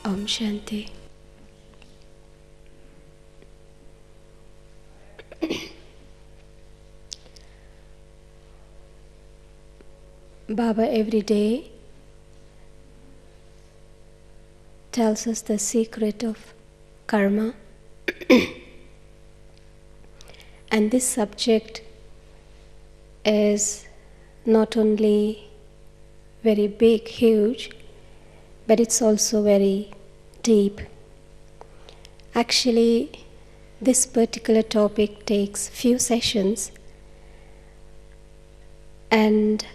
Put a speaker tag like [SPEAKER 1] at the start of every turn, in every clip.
[SPEAKER 1] Om Shanti. Baba every day tells us the secret of karma. And this subject is not only very big, huge, but it's also very deep. Actually, this particular topic takes few sessions, and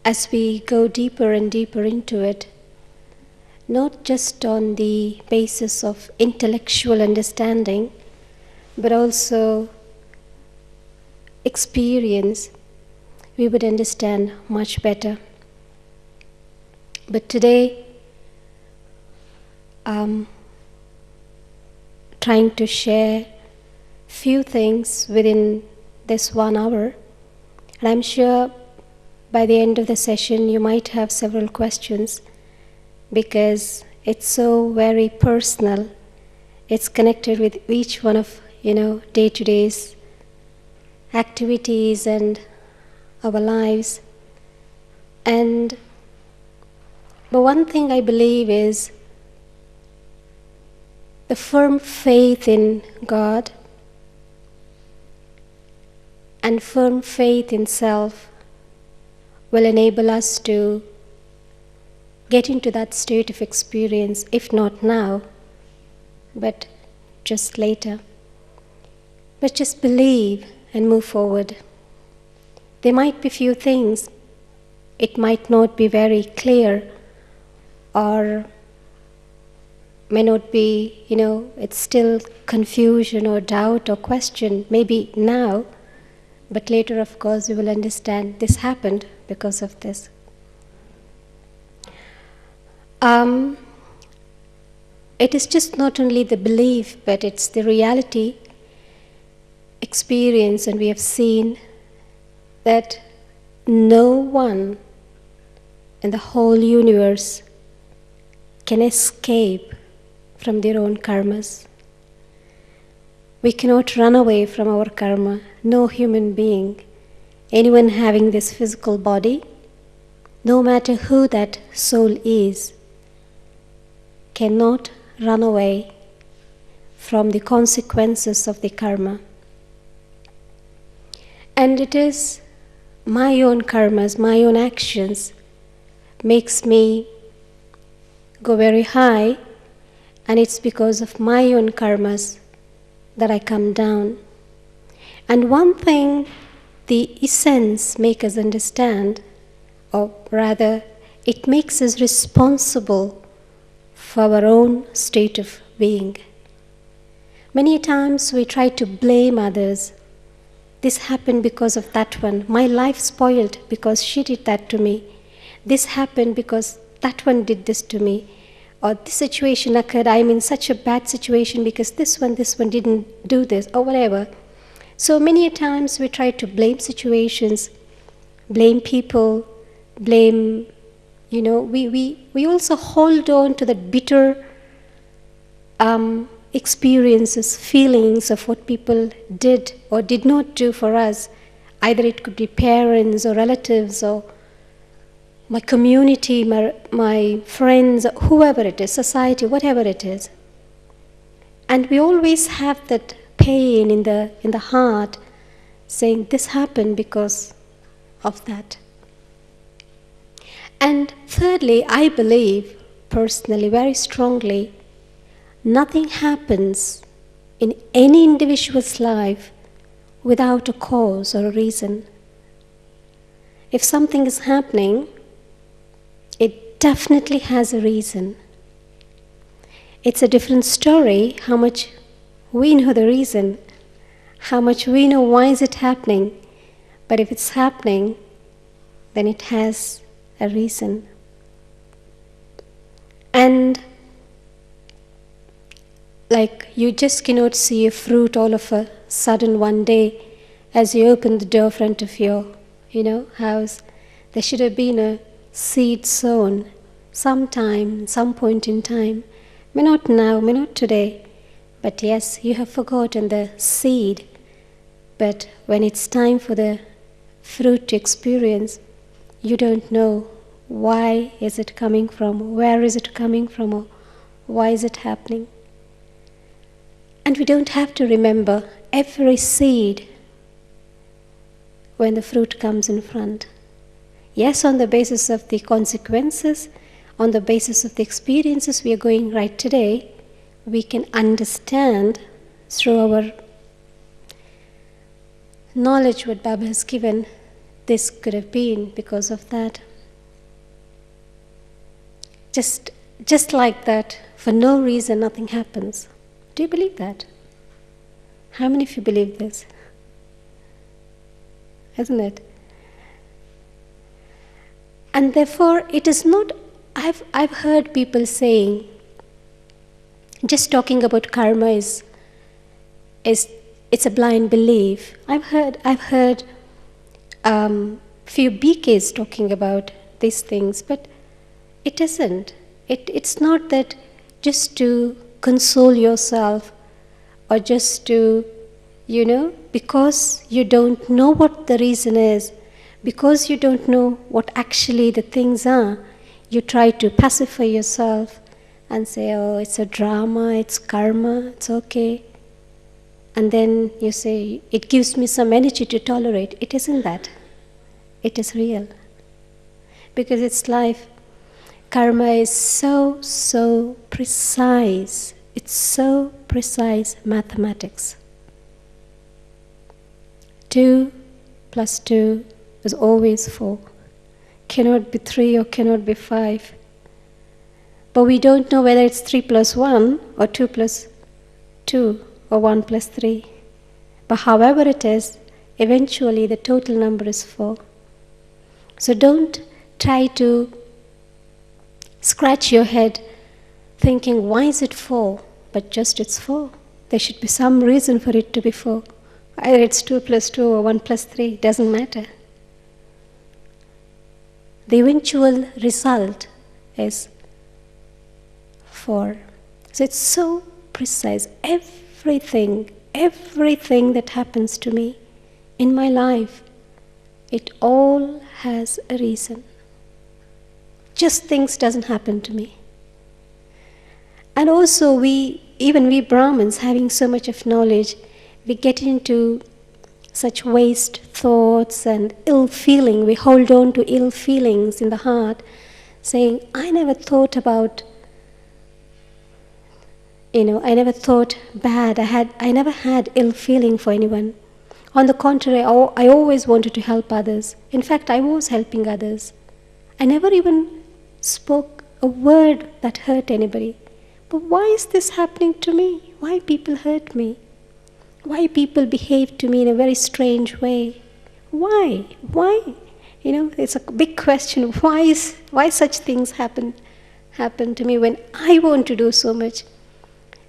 [SPEAKER 1] as we go deeper and deeper into it, not just on the basis of intellectual understanding, but also experience, we would understand much better. But today, I'm trying to share few things within this 1 hour, and I'm sure by the end of the session you might have several questions, because it's so very personal. It's connected with each one of day-to-day activities and our lives. But one thing I believe is the firm faith in God and firm faith in self will enable us to get into that state of experience, if not now, but just later. But just believe and move forward. There might be few things, it might not be very clear, or may not be, it's still confusion or doubt or question, maybe now, but later, of course, we will understand this happened because of this. It is just not only the belief, but it's the reality, experience, and we have seen that no one in the whole universe can escape from their own karmas. We cannot run away from our karma. No human being, anyone having this physical body, no matter who that soul is, cannot run away from the consequences of the karma. And it is my own karmas, my own actions, makes me go very high, and it's because of my own karmas that I come down. And one thing the essence makes us understand, or rather, it makes us responsible for our own state of being. Many times we try to blame others. This happened because of that one. My life spoiled because she did that to me. This happened because that one did this to me. Or this situation occurred, I'm in such a bad situation because this one didn't do this, or whatever. So many times we try to blame situations, blame people, blame, we also hold on to the bitter experiences, feelings of what people did or did not do for us. Either it could be parents or relatives or my community, my friends, whoever it is, society, whatever it is. And we always have that pain in the heart, saying this happened because of that. And thirdly, I believe personally, very strongly, nothing happens in any individual's life without a cause or a reason. If something is happening, it definitely has a reason. It's a different story how much we know the reason, how much we know why is it happening. But if it's happening, then it has a reason. And like you just cannot see a fruit all of a sudden one day as you open the door front of your house. There should have been a seed sown sometime, some point in time. May not now, may not today. But yes, you have forgotten the seed. But when it's time for the fruit to experience, you don't know why is it coming from, where is it coming from, or why is it happening. And we don't have to remember every seed when the fruit comes in front. Yes, on the basis of the consequences, on the basis of the experiences we are going right today, we can understand through our knowledge what Baba has given, this could have been because of that. Just like that, for no reason nothing happens. Do you believe that? How many of you believe this? Isn't it? And therefore, it is not, I've heard people saying, just talking about karma is it's a blind belief. I've heard few BKs talking about these things, but it isn't. It's not that just to console yourself or just to, because you don't know what the reason is, because you don't know what actually the things are, you try to pacify yourself and say, oh, it's a drama, it's karma, it's okay. And then you say, it gives me some energy to tolerate. It isn't that. It is real. Because it's life. Karma is so precise. It's so precise mathematics. 2 + 2 is always 4. Cannot be 3 or cannot be 5. But we don't know whether it's 3 + 1 or 2 + 2 or 1 + 3. But however it is, eventually the total number is 4. So don't try to scratch your head thinking, why is it 4? But just it's 4. There should be some reason for it to be 4. Either it's 2 + 2 or 1 + 3, doesn't matter. The eventual result is 4. So it's so precise. Everything that happens to me in my life, it all has a reason. Just things doesn't happen to me. And also we Brahmins, having so much of knowledge, we get into such waste thoughts and ill feeling. We hold on to ill feelings in the heart, saying, I never thought about, I never thought bad. I never had ill feeling for anyone. On the contrary, I always wanted to help others. In fact, I was helping others. I never even spoke a word that hurt anybody. But why is this happening to me? Why people hurt me? Why people behave to me in a very strange way? Why? It's a big question. Why such things happen to me when I want to do so much?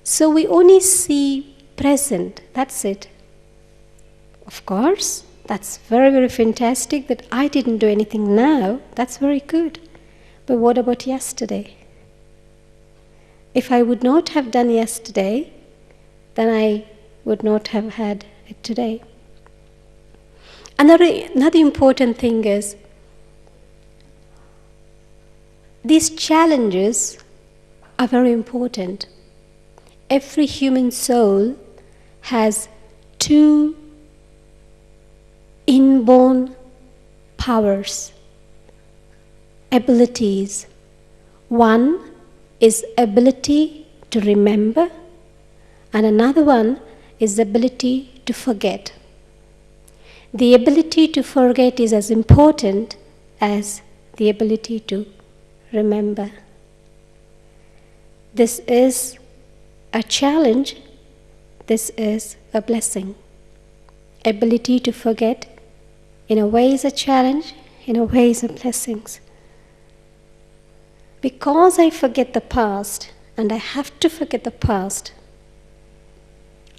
[SPEAKER 1] So we only see present. That's it. Of course, that's very, very fantastic that I didn't do anything now. That's very good. But what about yesterday? If I would not have done yesterday, then I would not have had it today. Another important thing is, these challenges are very important. Every human soul has 2 inborn powers, abilities. One is ability to remember, and another one is the ability to forget. The ability to forget is as important as the ability to remember. This is a challenge, this is a blessing. Ability to forget, in a way, is a challenge, in a way, is a blessing. Because I forget the past, and I have to forget the past,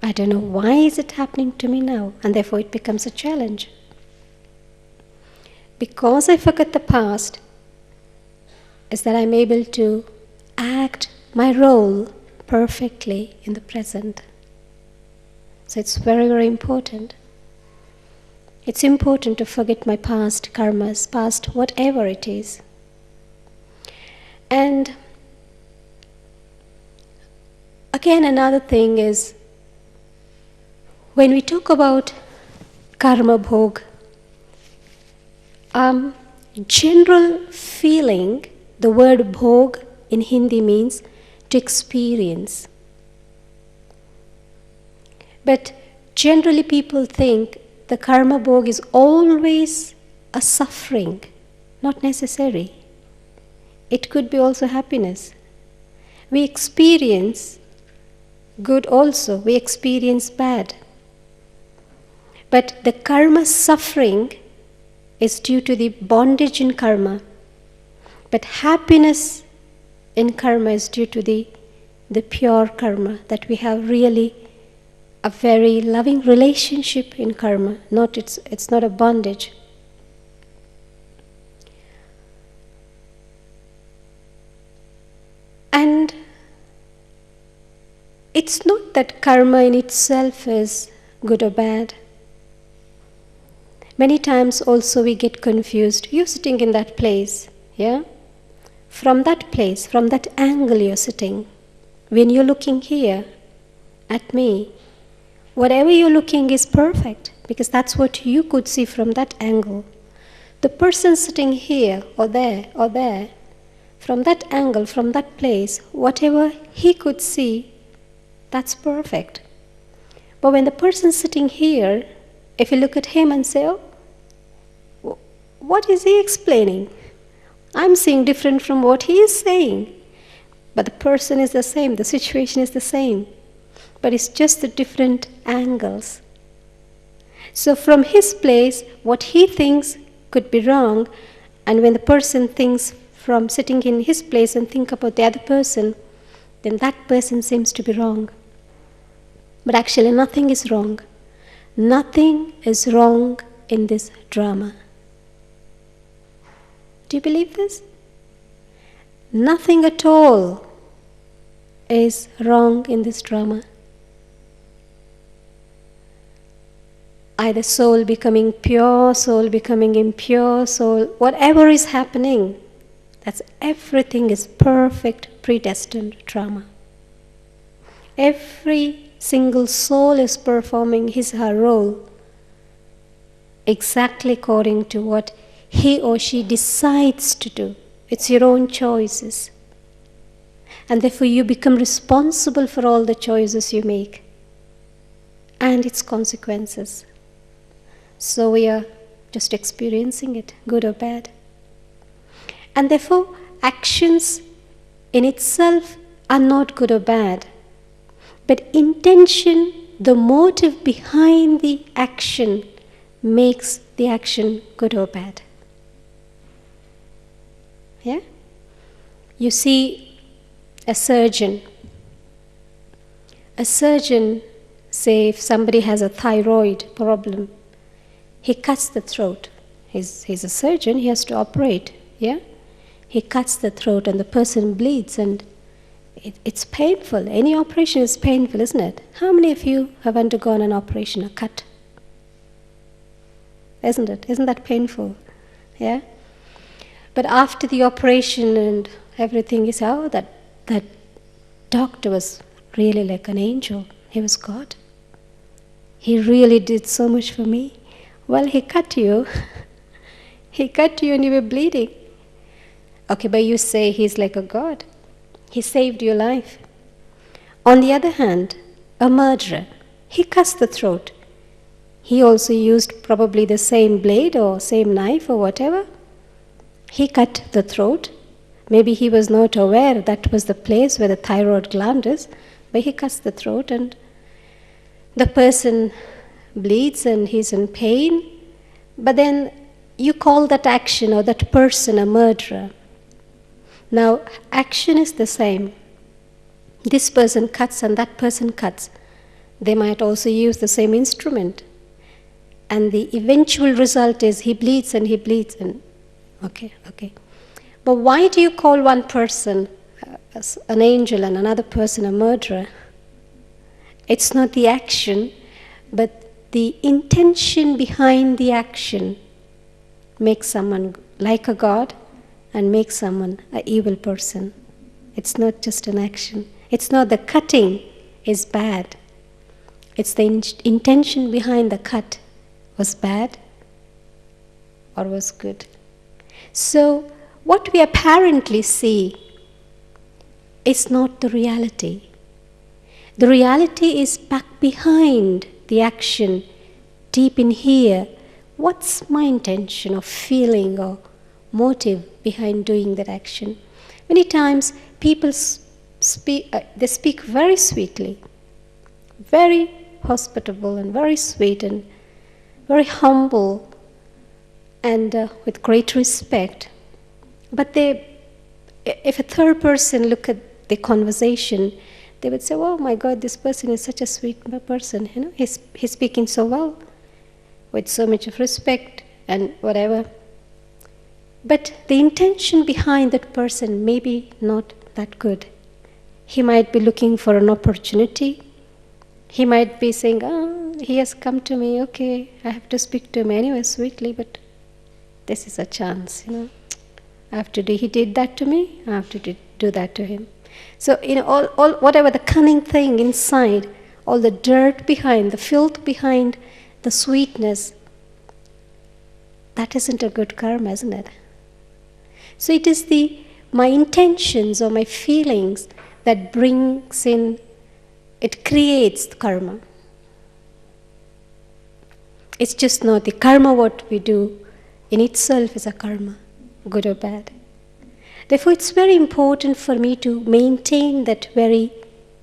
[SPEAKER 1] I don't know why is it happening to me now, and therefore it becomes a challenge. Because I forget the past, is that I'm able to act my role perfectly in the present. So it's very, very important. It's important to forget my past karmas, past whatever it is. And again, another thing is, when we talk about karma bhog, general feeling, the word bhog in Hindi means to experience. But generally people think the karma bhog is always a suffering, not necessary. It could be also happiness. We experience good also, we experience bad. But the karma suffering is due to the bondage in karma. But happiness in karma is due to the pure karma, that we have really a very loving relationship in karma. It's not a bondage. And it's not that karma in itself is good or bad. Many times also we get confused. You're sitting in that place, yeah? From that place, from that angle you're sitting, when you're looking here at me, whatever you're looking is perfect, because that's what you could see from that angle. The person sitting here or there, from that angle, from that place, whatever he could see, that's perfect. But when the person sitting here, if you look at him and say, oh, what is he explaining? I'm seeing different from what he is saying. But the person is the same, the situation is the same. But it's just the different angles. So from his place, what he thinks could be wrong, and when the person thinks from sitting in his place and think about the other person, then that person seems to be wrong. But actually nothing is wrong. Nothing is wrong in this drama. Do you believe this? Nothing at all is wrong in this drama. Either soul becoming pure, soul becoming impure, soul, whatever is happening, everything is perfect, predestined drama. Every single soul is performing his or her role exactly according to what he or she decides to do. It's your own choices. And therefore you become responsible for all the choices you make and its consequences. So we are just experiencing it, good or bad. And therefore actions in itself are not good or bad. But intention, the motive behind the action, makes the action good or bad. Yeah? You see a surgeon. A surgeon, say if somebody has a thyroid problem, he cuts the throat. He's a surgeon, he has to operate. Yeah? He cuts the throat and the person bleeds, and it's painful. Any operation is painful, isn't it? How many of you have undergone an operation, a cut? Isn't it? Isn't that painful? Yeah? But after the operation and everything, you say, oh, that doctor was really like an angel. He was God. He really did so much for me. Well, he cut you. He cut you and you were bleeding. Okay, but you say he's like a God. He saved your life. On the other hand, a murderer, he cuts the throat. He also used probably the same blade or same knife or whatever. He cut the throat. Maybe he was not aware that was the place where the thyroid gland is, but he cuts the throat and the person bleeds and he's in pain. But then you call that action or that person a murderer. Now, action is the same. This person cuts and that person cuts. They might also use the same instrument. And the eventual result is he bleeds and he bleeds. And okay. But why do you call one person an angel and another person a murderer? It's not the action, but the intention behind the action makes someone like a god and makes someone an evil person. It's not just an action. It's not the cutting is bad. It's the intention behind the cut was bad or was good. So what we apparently see is not the reality. The reality is back behind the action, deep in here. What's my intention or feeling or motive behind doing that action? Many times people speak very sweetly, very hospitable and very sweet and very humble and with great respect. But if a third person look at the conversation, they would say, "Oh my God, this person is such a sweet person. He's speaking so well, with so much of respect and whatever." But the intention behind that person may be not that good. He might be looking for an opportunity. He might be saying, "Oh, he has come to me. Okay, I have to speak to him anyway sweetly, but this is a chance. I have to do. He did that to me. I have to do that to him." So, all whatever the cunning thing inside, all the dirt behind, the filth behind, the sweetness, that isn't a good karma, isn't it? So it is my intentions or my feelings that brings in, it creates the karma. It's just not the karma what we do in itself is a karma, good or bad. Therefore, it's very important for me to maintain that very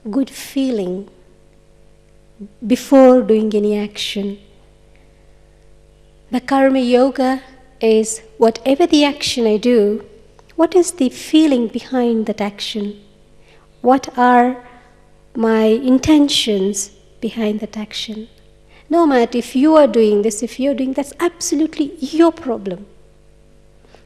[SPEAKER 1] good feeling before doing any action. The karma yoga is whatever the action I do, what is the feeling behind that action? What are my intentions behind that action? No matter if you are doing this, if you're doing that's absolutely your problem.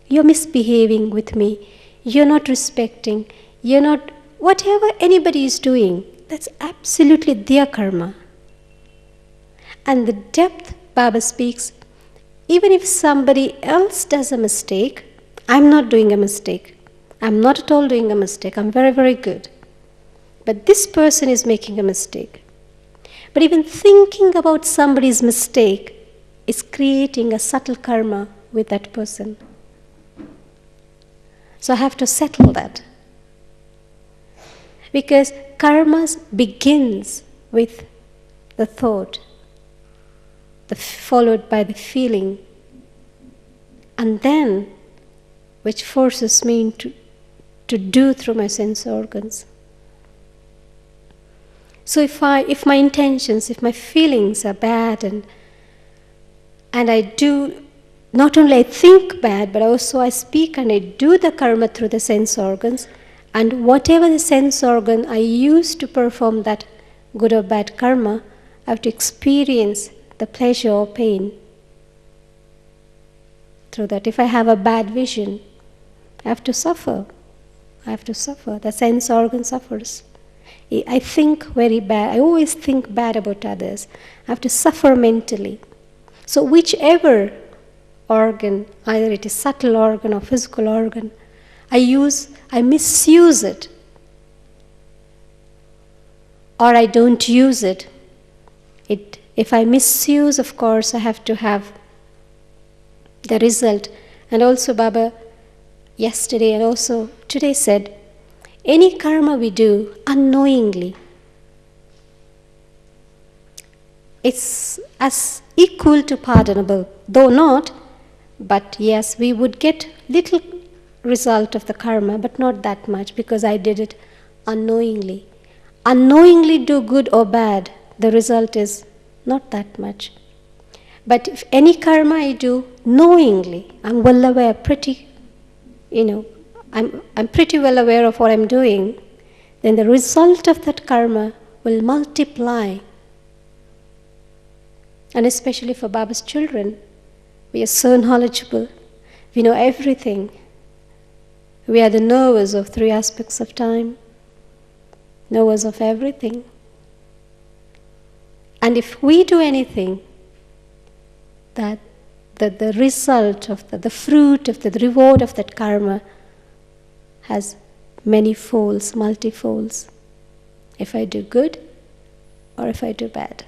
[SPEAKER 1] You're misbehaving with me. You're not respecting. You're not, whatever anybody is doing, that's absolutely their karma. And the depth Baba speaks, even if somebody else does a mistake, I'm not doing a mistake. I'm not at all doing a mistake. I'm very, very good. But this person is making a mistake. But even thinking about somebody's mistake is creating a subtle karma with that person. So I have to settle that. Because karma begins with the thought, followed by the feeling, and then which forces me to do through my sense organs. So if my intentions, if my feelings are bad and I do, not only I think bad, but also I speak and I do the karma through the sense organs, and whatever the sense organ I use to perform that good or bad karma, I have to experience the pleasure or pain through that. If I have a bad vision, I have to suffer. The sense organ suffers. I think very bad. I always think bad about others. I have to suffer mentally. So whichever organ, either it is subtle organ or physical organ, I misuse it, or I don't use it. If I misuse, of course, I have to have the result. And also Baba yesterday and also today said, any karma we do unknowingly, it's as equal to pardonable, though not, but yes, we would get little result of the karma, but not that much, because I did it unknowingly. Unknowingly do good or bad, the result is not that much. But if any karma I do knowingly, I'm well aware, I'm pretty well aware of what I'm doing, then the result of that karma will multiply. And especially for Baba's children, we are so knowledgeable, we know everything. We are the knowers of three aspects of time, knowers of everything. And if we do anything, that the result of the fruit of the reward of that karma has many folds, multifolds. If I do good or if I do bad.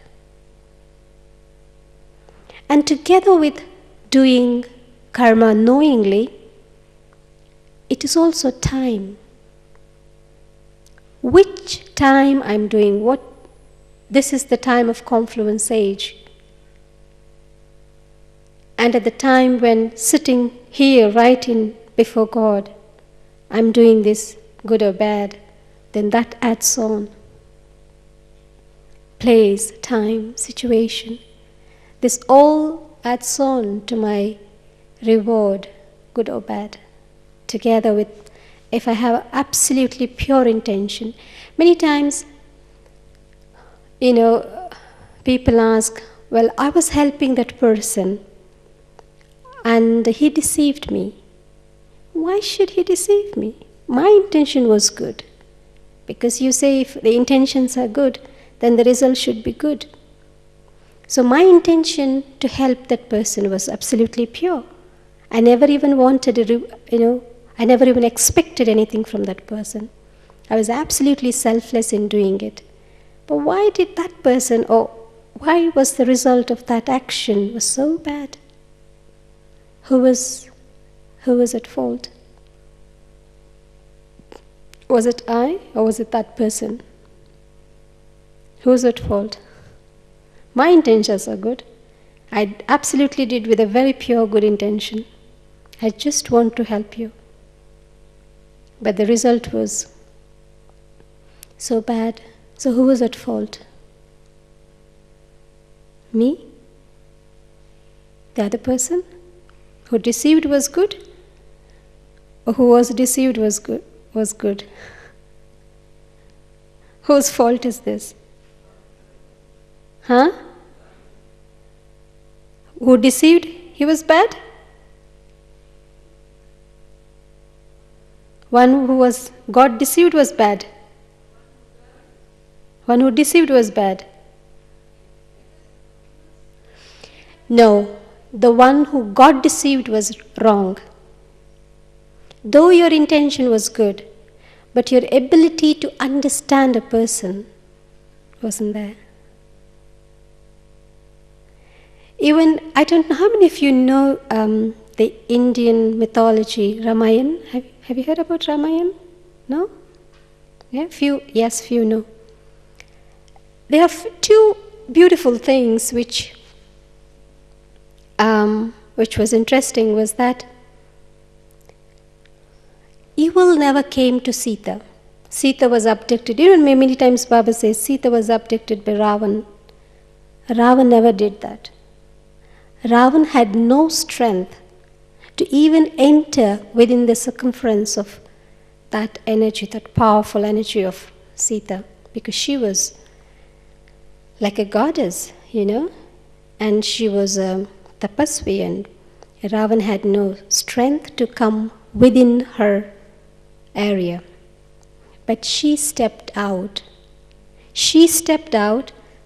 [SPEAKER 1] And together with doing karma knowingly, it is also time. Which time I'm doing what? This is the time of confluence age. And at the time when sitting here right in before God, I'm doing this good or bad, then that adds on. Place, time, situation. This all adds on to my reward, good or bad. Together with, if I have absolutely pure intention. Many times, people ask, well, I was helping that person and he deceived me. Why should he deceive me? My intention was good. Because you say if the intentions are good, then the result should be good. So my intention to help that person was absolutely pure. I never even wanted, I never even expected anything from that person. I was absolutely selfless in doing it. But why did that person, or why was the result of that action was so bad? Who was at fault? Was it I or was it that person? Who was at fault? My intentions are good. I absolutely did with a very pure good intention. I just want to help you. But the result was so bad. So who was at fault? Me? The other person? Who deceived was good? Or who was deceived was good? Whose fault is this? Huh? Who deceived? He was bad? One who got deceived was bad. One who deceived was bad. No, the one who got deceived was wrong. Though your intention was good, but your ability to understand a person wasn't there. Even, I don't know how many of you know the Indian mythology, Ramayana. Have you heard about Ramayana? No? Yeah, few know. There are two beautiful things which was interesting, was that evil never came to Sita. Sita was abducted. Many times Baba says Sita was abducted by Ravan. Ravan never did that. Ravan had no strength to even enter within the circumference of that energy, that powerful energy of Sita, because she was like a goddess, and she was a tapasvi, and Ravan had no strength to come within her area. But she stepped out.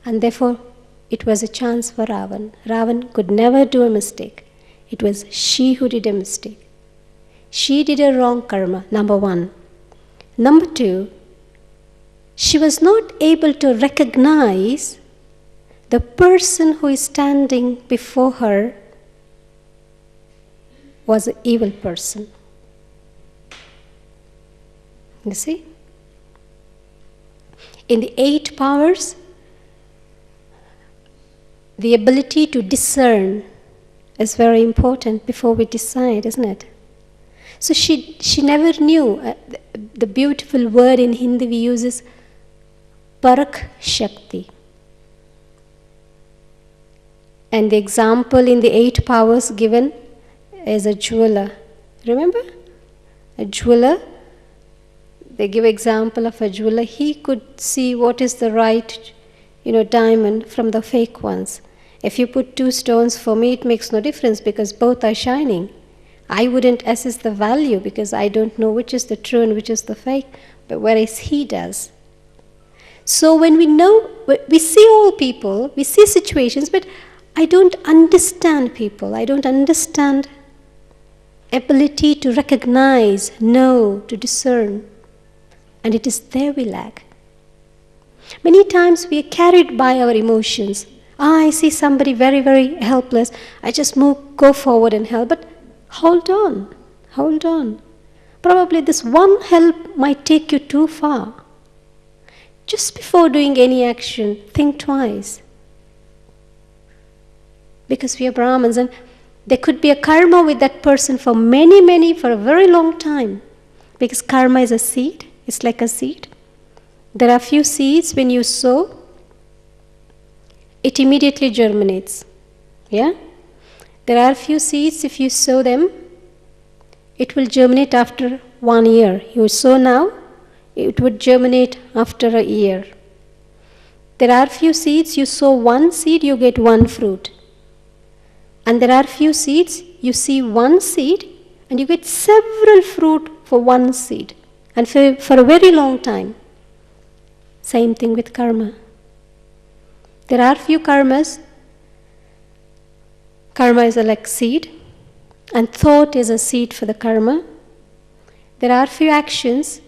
[SPEAKER 1] And therefore it was a chance for Ravan. Ravan could never do a mistake. It was she who did a mistake. She did a wrong karma, number one. Number two, she was not able to recognize the person who is standing before her was an evil person. You see? In the 8 powers, the ability to discern is very important before we decide, isn't it? So she never knew. The beautiful word in Hindi we use is Parak Shakti. And the example in the 8 powers given is a jeweler. Remember? A jeweler, they give example of a jeweler. He could see what is the right, diamond from the fake ones. If you put 2 stones, for me it makes no difference because both are shining. I wouldn't assess the value because I don't know which is the true and which is the fake, but whereas he does. So when we see all people, we see situations, but I don't understand people. I don't understand ability to recognize, know, to discern. And it is there we lack. Many times we are carried by our emotions. I see somebody very, very helpless. I just go forward and help. But hold on. Probably this one help might take you too far. Just before doing any action, think twice. Because we are Brahmins, and there could be a karma with that person for for a very long time. Because karma is a seed. It's like a seed. There are few seeds when you sow, it immediately germinates. Yeah? There are few seeds, if you sow them, it will germinate after 1 year. You sow now, it would germinate after a year. There are few seeds, you sow one seed, you get one fruit. And there are few seeds, you see one seed, and you get several fruit for one seed. And for a very long time. Same thing with karma. There are few karmas. Karma is like seed, and thought is a seed for the karma. There are few actions.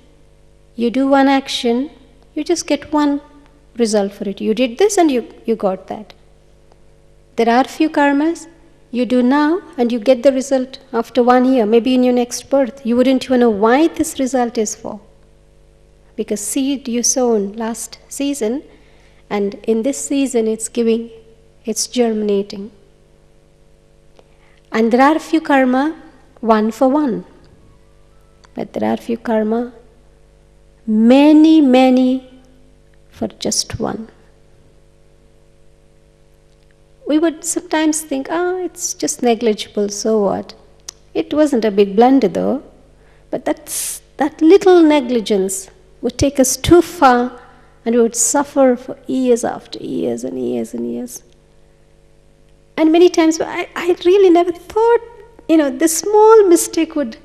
[SPEAKER 1] You do one action, you just get one result for it. You did this and you got that. There are few karmas. You do now and you get the result after 1 year, maybe in your next birth. You wouldn't even know why this result is for. Because seed you sown last season, and in this season it's germinating. And there are a few karma, 1 for 1. But there are a few karma, many for just 1. We would sometimes think, it's just negligible, so what? It wasn't a big blunder though, but that little negligence would take us too far, and we would suffer for years after years and years and years. And many times I really never thought, this small mistake would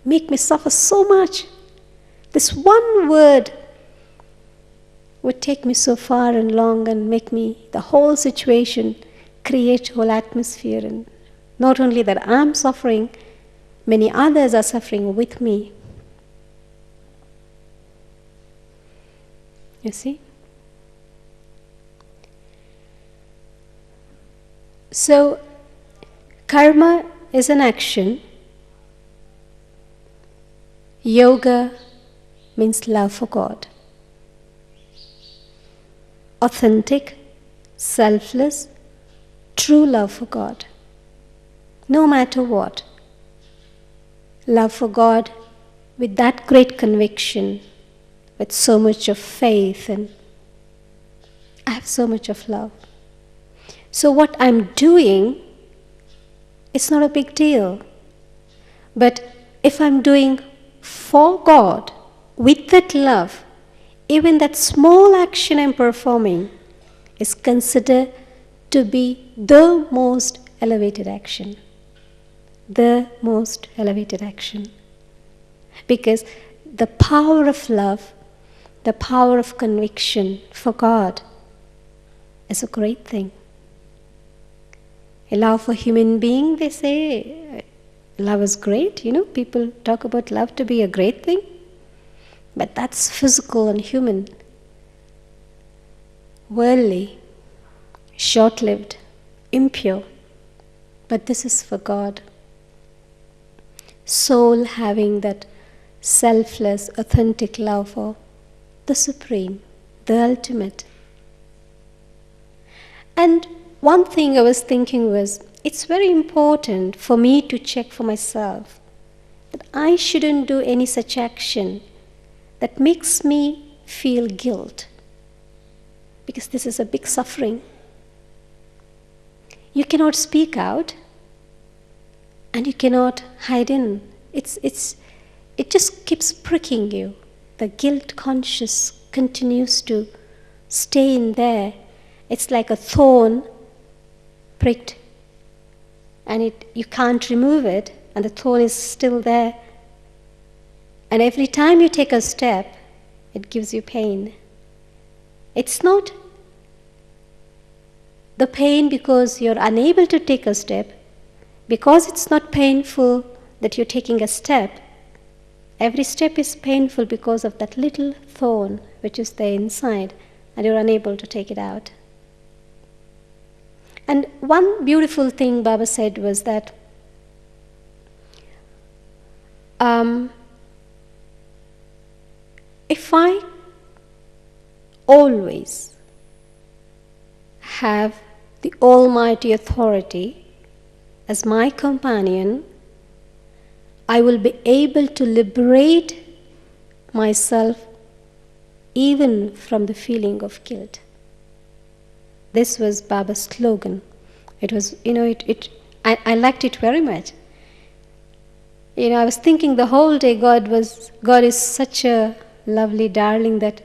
[SPEAKER 1] make me suffer so much. This one word would take me so far and long and make me, the whole situation, create whole atmosphere. And not only that I'm suffering, many others are suffering with me. You see? So, karma is an action. Yoga means love for God. Authentic, selfless, true love for God. No matter what. Love for God with that great conviction, with so much of faith, and I have so much of love. So what I'm doing, it's not a big deal. But if I'm doing for God, with that love, even that small action I'm performing is considered to be the most elevated action. The most elevated action. Because the power of love, the power of conviction for God is a great thing. A love for human being, they say, love is great. People talk about love to be a great thing. But that's physical and human. Worldly, short-lived, impure. But this is for God. Soul having that selfless, authentic love for the Supreme, the ultimate. And one thing I was thinking was, it's very important for me to check for myself that I shouldn't do any such action that makes me feel guilt. Because this is a big suffering. You cannot speak out and you cannot hide in. It just keeps pricking you. The guilt conscious continues to stay in there. It's like a thorn pricked, and you can't remove it, and the thorn is still there. And every time you take a step, it gives you pain. It's not the pain because you're unable to take a step, because it's not painful that you're taking a step. Every step is painful because of that little thorn which is there inside, and you're unable to take it out. And one beautiful thing Baba said was that if I always have the Almighty Authority as my companion, I will be able to liberate myself even from the feeling of guilt. This was Baba's slogan. It was, I liked it very much. I was thinking the whole day God is such a lovely darling that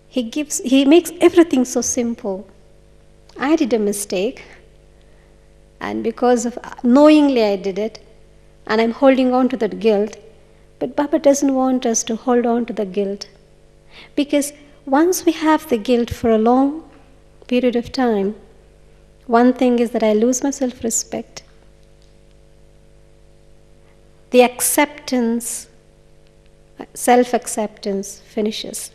[SPEAKER 1] He makes everything so simple. I did a mistake, and because of knowingly I did it, and I'm holding on to that guilt, but Baba doesn't want us to hold on to the guilt. Because once we have the guilt for a long period of time, one thing is that I lose my self-respect. The acceptance, self-acceptance finishes.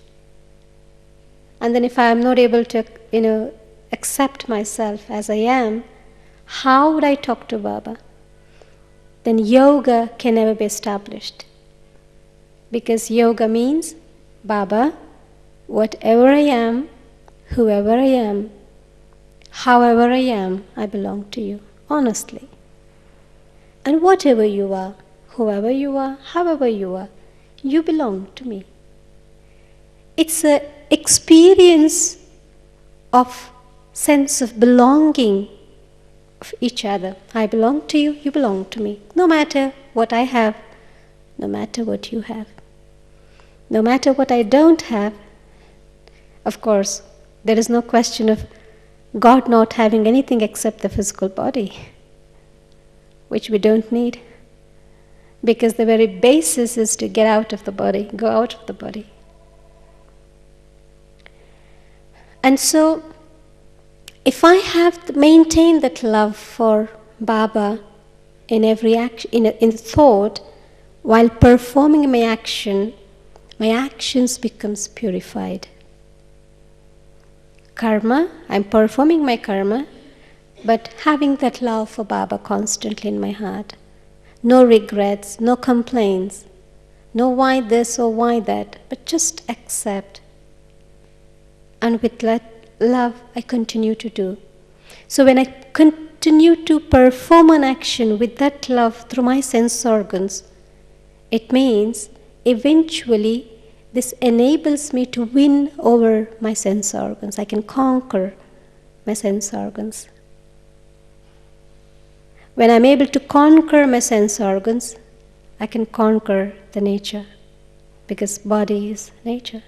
[SPEAKER 1] And then if I am not able to, accept myself as I am, how would I talk to Baba? Then yoga can never be established. Because yoga means, Baba, whatever I am, whoever I am, however I am, I belong to you, honestly. And whatever you are, whoever you are, however you are, you belong to me. It's an experience of sense of belonging of each other. I belong to you, you belong to me. No matter what I have, no matter what you have. No matter what I don't have, of course, there is no question of God not having anything except the physical body, which we don't need. Because the very basis is to get out of the body, go out of the body. And so, if I have to maintain that love for Baba in every action, in thought, while performing my actions becomes purified. Karma, I'm performing my karma, but having that love for Baba constantly in my heart. No regrets, no complaints, no why this or why that, but just accept. And with that love, I continue to do. So when I continue to perform an action with that love through my sense organs, it means eventually this enables me to win over my sense organs. I can conquer my sense organs. When I'm able to conquer my sense organs, I can conquer the nature, because body is nature.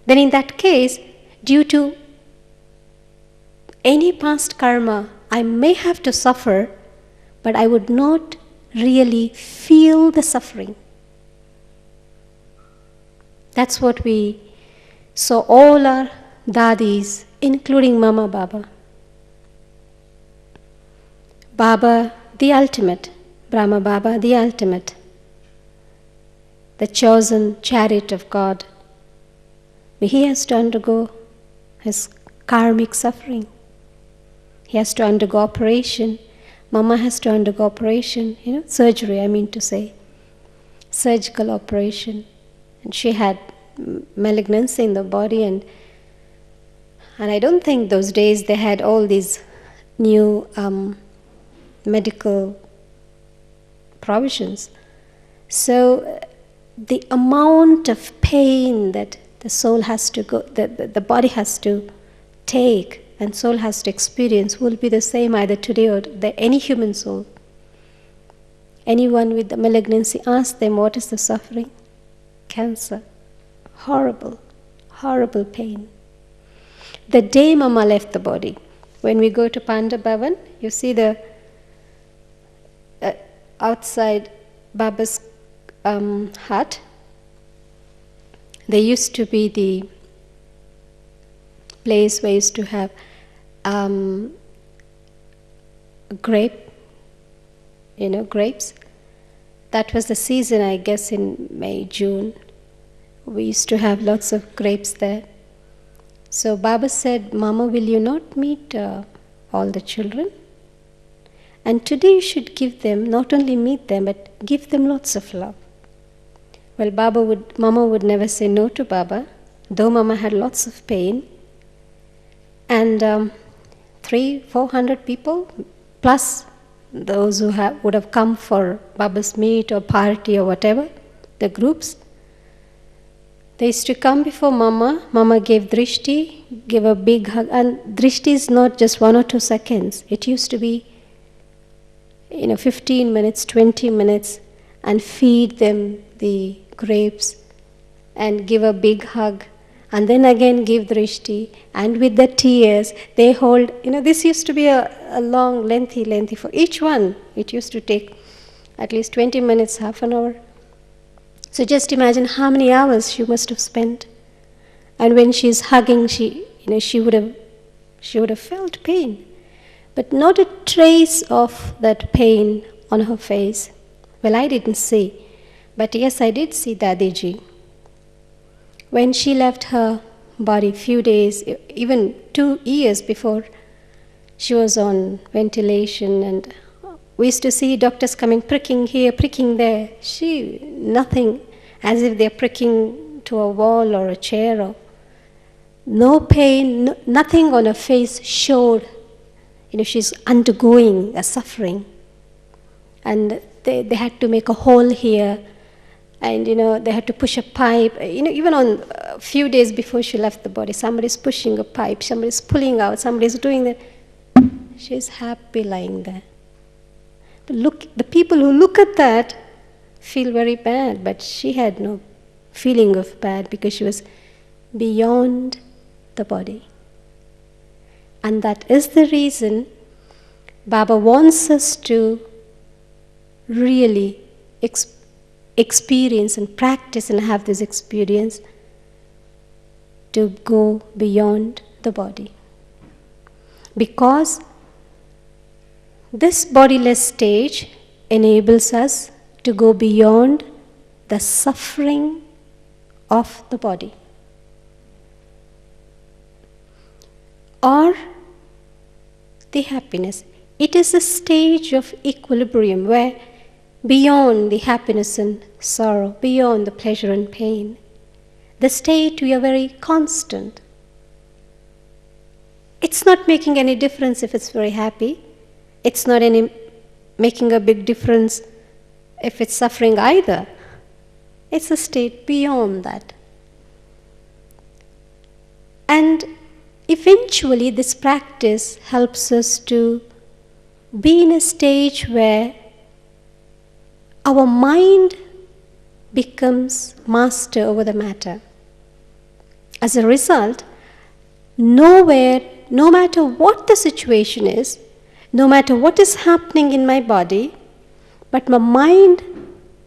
[SPEAKER 1] Then in that case, due to any past karma, I may have to suffer, but I would not really feel the suffering. That's what we saw all our dadis, including Mama Baba. Baba, the ultimate, Brahma Baba, the ultimate, the chosen chariot of God. But he has to undergo his karmic suffering. He has to undergo operation. Mama has to undergo operation, surgery, I mean to say, surgical operation. And she had malignancy in the body, and I don't think those days they had all these new medical provisions. So the amount of pain that the soul has to go, the body has to take and soul has to experience will be the same either today or any human soul. Anyone with the malignancy, ask them what is the suffering? Cancer. Horrible, horrible pain. The day Mama left the body, when we go to Panda Bhavan, you see outside Baba's hut, there used to be the place where used to have grapes. That was the season, I guess, in May, June. We used to have lots of grapes there. So Baba said, Mama, will you not meet all the children? And today you should give them, not only meet them, but give them lots of love. Well, Mama would never say no to Baba, though Mama had lots of pain. And 300-400 people, plus those who would have come for Baba's meet or party or whatever, the groups, they used to come before Mama. Mama gave drishti, gave a big hug. And drishti is not just 1 or 2 seconds. It used to be 15 minutes, 20 minutes, and feed them the grapes and give a big hug, and then again give drishti, and with the tears they hold. This used to be a long, lengthy, for each one it used to take at least 20 minutes, half an hour. So just imagine how many hours she must have spent. And when she's hugging, she would have felt pain, but not a trace of that pain on her face. Well, I didn't see, but yes, I did see Dadiji. When she left her body, few days, even 2 years before, she was on ventilation, and we used to see doctors coming, pricking here, pricking there. Nothing, as if they're pricking to a wall or a chair. Or no pain, nothing on her face showed, she's undergoing a suffering. And they had to make a hole here, and they had to push a pipe. Even on a few days before she left the body, somebody's pushing a pipe, somebody's pulling out, somebody's doing that. She's happy lying there. But the people who look at that feel very bad, but she had no feeling of bad because she was beyond the body. And that is the reason Baba wants us to really experience and practice and have this experience to go beyond the body. Because this bodiless stage enables us to go beyond the suffering of the body, or the happiness. It is a stage of equilibrium where beyond the happiness and sorrow, beyond the pleasure and pain, the state we are very constant. It's not making any difference if it's very happy. It's not making a big difference if it's suffering either. It's a state beyond that. And eventually this practice helps us to be in a stage where our mind becomes master over the matter. As a result, no matter what the situation is, no matter what is happening in my body, but my mind,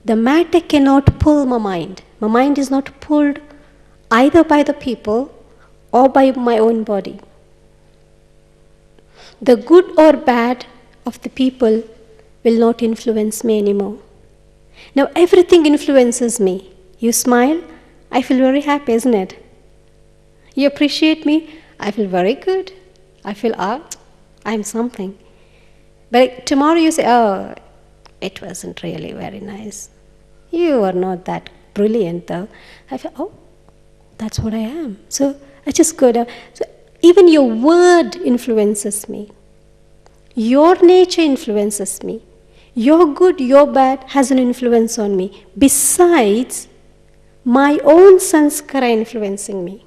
[SPEAKER 1] the matter cannot pull my mind. My mind is not pulled either by the people or by my own body. The good or bad of the people will not influence me anymore. Now everything influences me. You smile, I feel very happy, isn't it? You appreciate me, I feel very good. I feel, I'm something. But tomorrow you say, it wasn't really very nice. You are not that brilliant though. I feel, that's what I am. So I just go down. So even your word influences me. Your nature influences me. Your good, your bad has an influence on me, besides my own sanskara influencing me.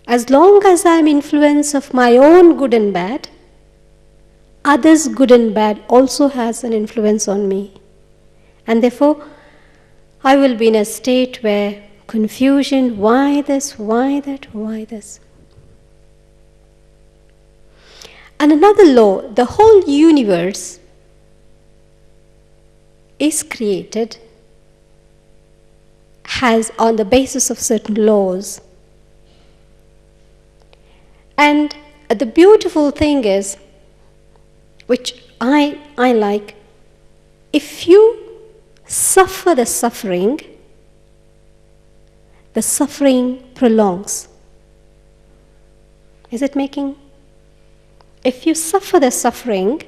[SPEAKER 1] As long as I am influence of my own good and bad, others' good and bad also has an influence on me. And therefore, I will be in a state where confusion, why this, why that, why this. And another law, the whole universe is created has on the basis of certain laws. And the beautiful thing is, which I like, if you suffer the suffering prolongs. Is it making? If you suffer the suffering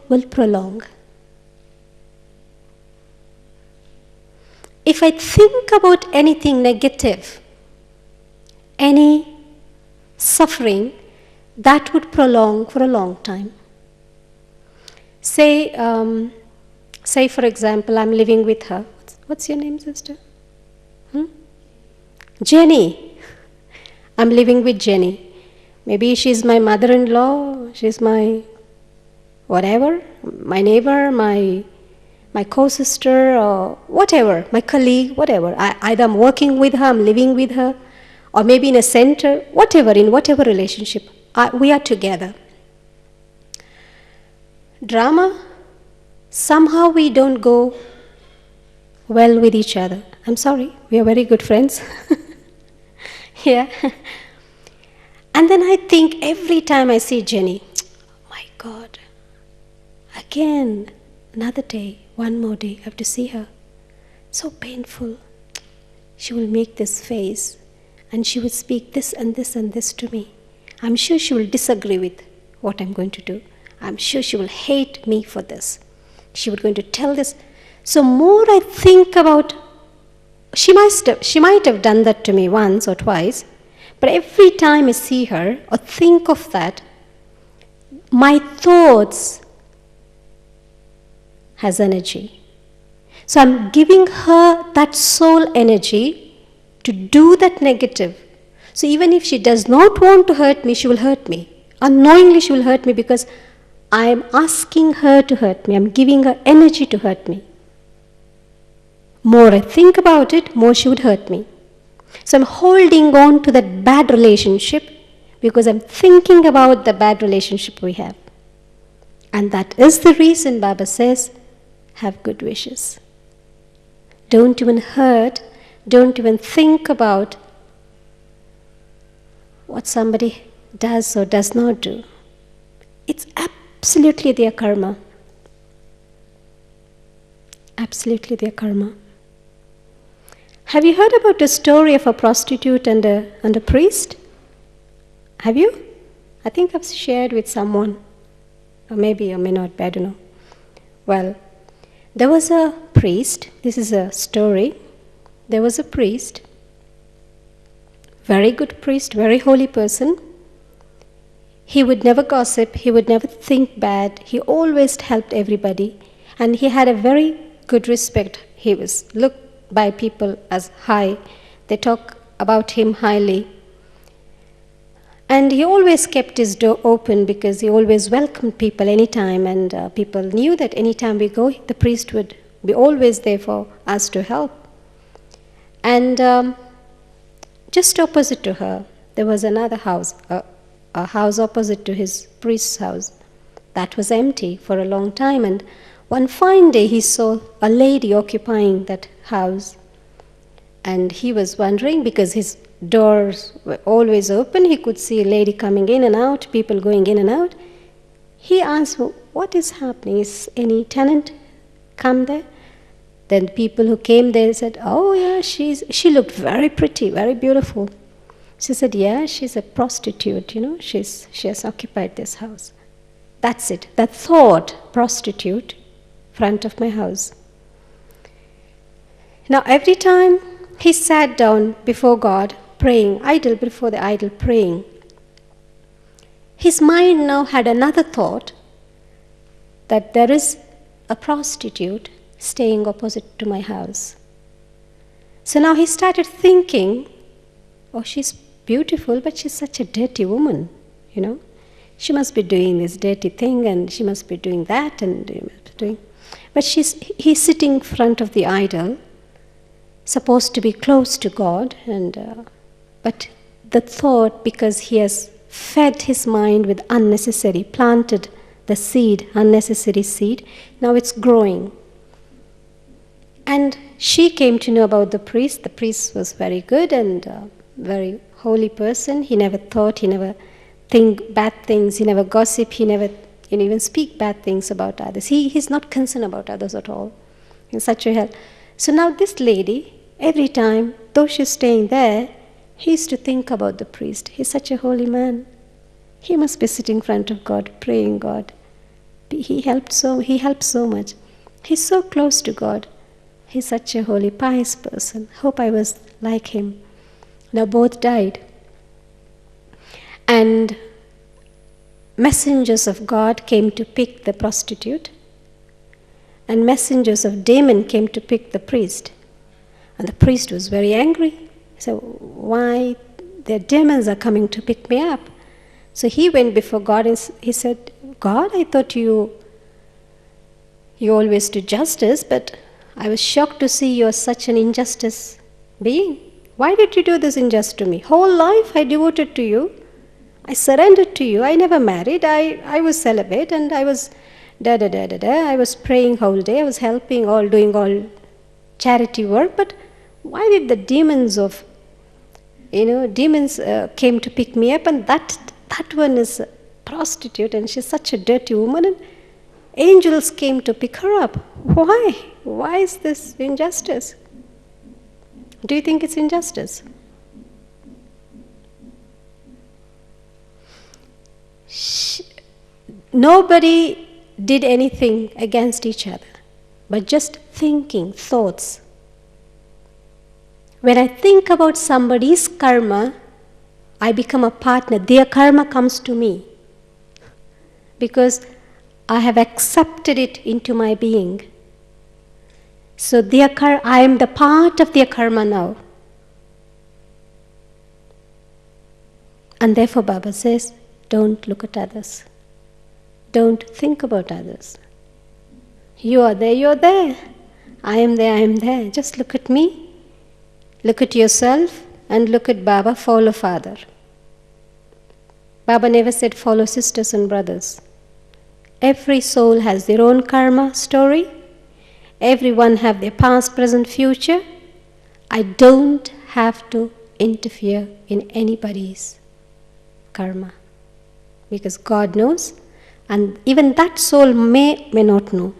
[SPEAKER 1] will prolong. If I think about anything negative, any suffering, that would prolong for a long time. Say for example, I'm living with her. What's your name, sister? Jenny. I'm living with Jenny. Maybe she's my mother-in-law, she's my whatever, my neighbor, my co-sister, or whatever, my colleague, whatever. Either I'm working with her, I'm living with her, or maybe in a center, whatever, in whatever relationship, we are together. Drama, somehow we don't go well with each other. I'm sorry, we are very good friends. Yeah. And then I think every time I see Jenny, my God, again, another day, one more day, I have to see her. So painful. She will make this face and she will speak this and this and this to me. I'm sure she will disagree with what I'm going to do. I'm sure she will hate me for this. She was going to tell this. So more I think about, she might have done that to me once or twice, but every time I see her or think of that, my thoughts has energy. So I'm giving her that soul energy to do that negative. So even if she does not want to hurt me, she will hurt me. Unknowingly she will hurt me because I am asking her to hurt me. I'm giving her energy to hurt me. More I think about it, more she would hurt me. So I'm holding on to that bad relationship because I'm thinking about the bad relationship we have. And that is the reason Baba says, have good wishes. Don't even hurt, don't even think about what somebody does or does not do. It's absolutely their karma. Absolutely their karma. Have you heard about the story of a prostitute and a priest? Have you? I think I've shared with someone. Or maybe or may not, I don't know. Well, there was a priest. This is a story. There was a priest. Very good priest, very holy person. He would never gossip. He would never think bad. He always helped everybody. And he had a very good respect. He was looked by people as high. They talk about him highly. And he always kept his door open because he always welcomed people anytime, and people knew that anytime we go, the priest would be always there for us to help. And just opposite to her, there was another house, a house opposite to his priest's house. That was empty for a long time, and one fine day he saw a lady occupying that house. And he was wondering, because his doors were always open, he could see a lady coming in and out, people going in and out. He asked, what is happening? Is any tenant come there? Then people who came there said, oh yeah, she looked very pretty, very beautiful. She said, yeah, she's a prostitute, she has occupied this house. That's it, that thought, prostitute, front of my house. Now every time he sat down before God, praying, before the idol praying, his mind now had another thought, that there is a prostitute staying opposite to my house. So now he started thinking, oh, she's beautiful, but she's such a dirty woman, She must be doing this dirty thing, and she must be doing that, and doing. But he's sitting in front of the idol, supposed to be close to God, and but the thought, because he has fed his mind with unnecessary, planted the seed, unnecessary seed. Now it's growing. And she came to know about the priest. The priest was very good and very holy person. He never thought, he never think bad things, he never gossip, he never even speak bad things about others. He's not concerned about others at all. He's such a help. So now this lady, every time, though she's staying there, he used to think about the priest. He's such a holy man. He must be sitting in front of God, praying God. He helped so much. He's so close to God. He's such a holy, pious person. Hope I was like him. Now both died. And messengers of God came to pick the prostitute, and messengers of demon came to pick the priest. And the priest was very angry. He said, why the demons are coming to pick me up? So he went before God and he said, God, I thought you always do justice, but I was shocked to see you are such an injustice being. Why did you do this injustice to me? Whole life I devoted to you. I surrendered to you. I never married. I was celibate and I was I was praying whole day. I was helping doing all charity work. But why did the demons came to pick me up? And that one is a prostitute and she's such a dirty woman. And angels came to pick her up. Why? Why is this injustice? Do you think it's injustice? Nobody did anything against each other, but just thinking, thoughts. When I think about somebody's karma, I become a partner. Their karma comes to me because I have accepted it into my being. So I am the part of their karma now. And therefore Baba says, don't look at others. Don't think about others. You are there, you are there. I am there, I am there. Just look at me. Look at yourself and look at Baba, follow Father. Baba never said follow sisters and brothers. Every soul has their own karma story. Everyone have their past, present, future. I don't have to interfere in anybody's karma because God knows, and even that soul may not know.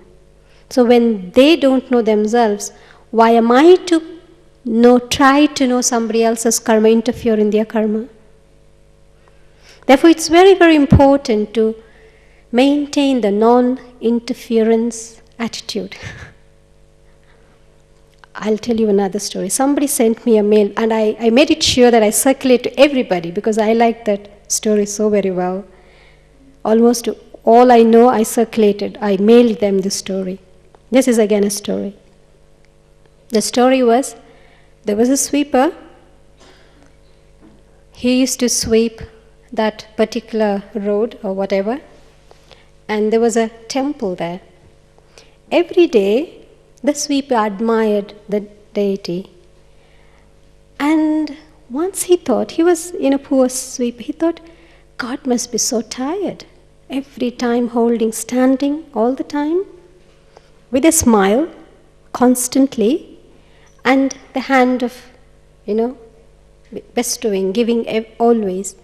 [SPEAKER 1] So when they don't know themselves, why am I to try to know somebody else's karma, interfere in their karma? Therefore, it's very, very important to maintain the non-interference attitude. I'll tell you another story. Somebody sent me a mail, and I made it sure that I circulate to everybody because I like that story so very well. Almost all I know, I circulated. I mailed them the story. This is again a story. The story was, there was a sweeper. He used to sweep that particular road or whatever, and there was a temple there. Every day, the sweeper admired the deity. And once he thought, he was a poor sweeper, he thought, God must be so tired. Every time standing all the time, with a smile, constantly, and the hand of, bestowing, giving always.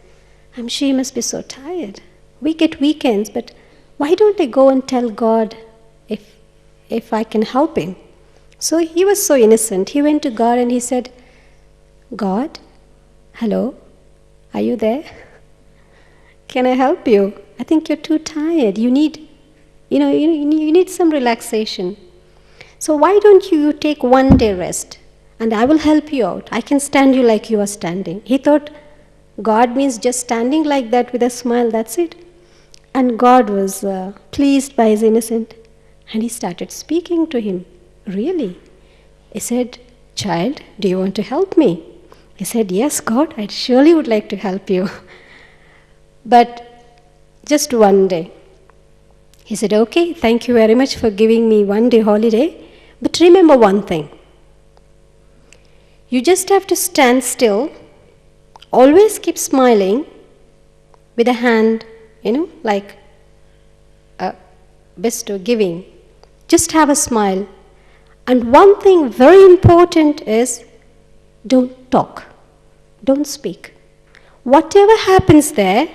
[SPEAKER 1] I'm sure he must be so tired. We get weekends, but why don't I go and tell God if I can help him? So he was so innocent. He went to God and he said, God, hello, are you there? Can I help you? I think you're too tired. You need some relaxation. So why don't you take one day rest and I will help you out. I can stand you like you are standing. He thought God means just standing like that with a smile, that's it. And God was pleased by his innocence. And he started speaking to him. Really? He said, child, do you want to help me? He said, yes, God, I surely would like to help you. But just one day. He said, okay, thank you very much for giving me one day holiday. But remember one thing. You just have to stand still, always keep smiling, with a hand, like a bestow, giving. Just have a smile. And one thing very important is, don't talk. Don't speak. Whatever happens there,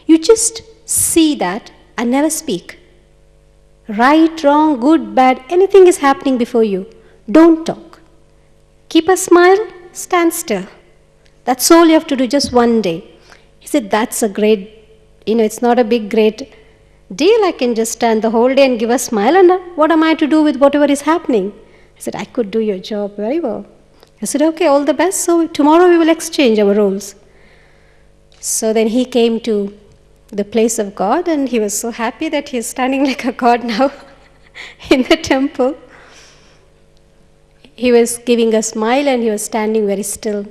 [SPEAKER 1] you just see that and never speak. Right, wrong, good, bad, anything is happening before you. Don't talk. Keep a smile, stand still. That's all you have to do, just one day. He said, that's a great, it's not a big, great deal. I can just stand the whole day and give a smile, and what am I to do with whatever is happening? I said, I could do your job very well. I said, okay, all the best. So tomorrow we will exchange our roles. So then he came to the place of God, and he was so happy that he is standing like a god now in the temple. He was giving a smile and he was standing very still.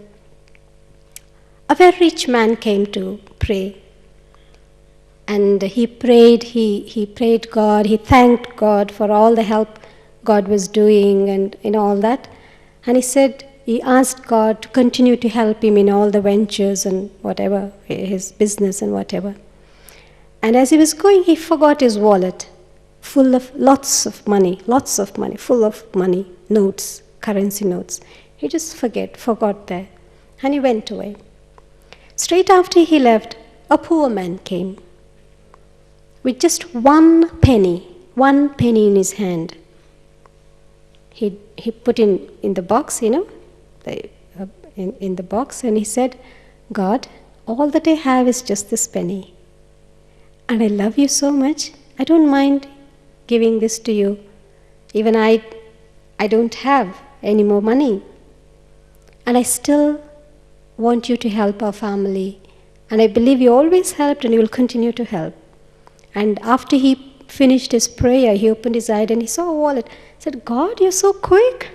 [SPEAKER 1] A very rich man came to pray. And he prayed, he prayed God, he thanked God for all the help God was doing and all that. And he asked God to continue to help him in all the ventures and whatever, his business and whatever. And as he was going, he forgot his wallet, full of lots of money, full of money, notes, currency notes. He just forgot there. And he went away. Straight after he left, a poor man came with just one penny in his hand. He put in the box, in the box, and he said, God, all that I have is just this penny. And I love you so much, I don't mind giving this to you. Even I don't have any more money. And I still want you to help our family. And I believe you always helped and you will continue to help. And after he finished his prayer, he opened his eye and he saw a wallet. He said, God, you're so quick.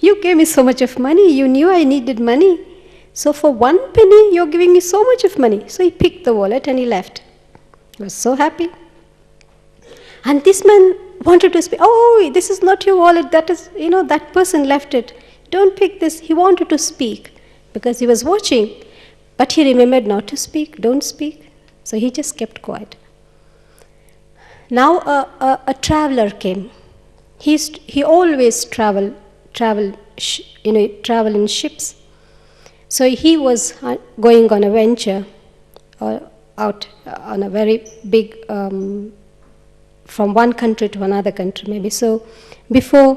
[SPEAKER 1] You gave me so much of money. You knew I needed money. So for one penny, you're giving me so much of money. So he picked the wallet and he left. He was so happy. And this man wanted to speak. Oh, this is not your wallet. That is, that person left it. Don't pick this. He wanted to speak because he was watching. But he remembered not to speak. Don't speak. So he just kept quiet. Now a traveler came. He always travel in ships. So he was going on a venture, out on a very big, from one country to another country maybe. So before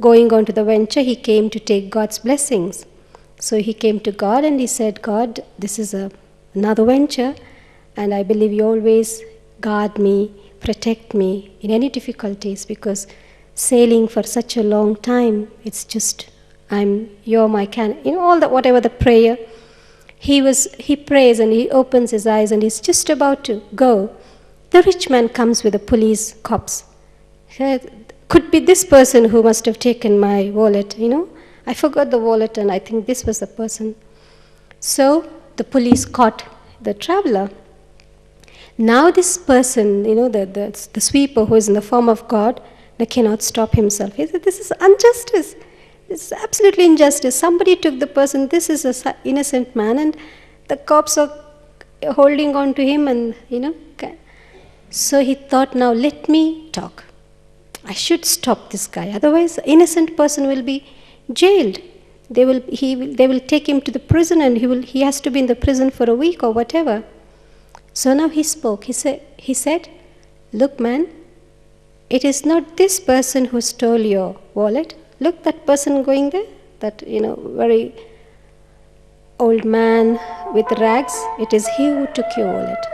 [SPEAKER 1] going on to the venture, he came to take God's blessings. So he came to God and he said, God, this is another venture, and I believe you always guard me, protect me in any difficulties, because sailing for such a long time, it's just, you're my all that, whatever the prayer. He prays and he opens his eyes and he's just about to go. The rich man comes with the police cops. Could be this person who must have taken my wallet, I forgot the wallet and I think this was the person. So the police caught the traveler. Now this person, the sweeper who is in the form of God, they cannot stop himself. He said, this is injustice. This is absolutely injustice. Somebody took the person. This is an innocent man, and the cops are holding on to him, and So he thought, now let me talk. I should stop this guy. Otherwise, the innocent person will be jailed. They will take him to the prison, and he has to be in the prison for a week or whatever. So now he spoke. He said, look, man, it is not this person who stole your wallet. Look, that person going there, that, very old man with rags. It is he who took your wallet.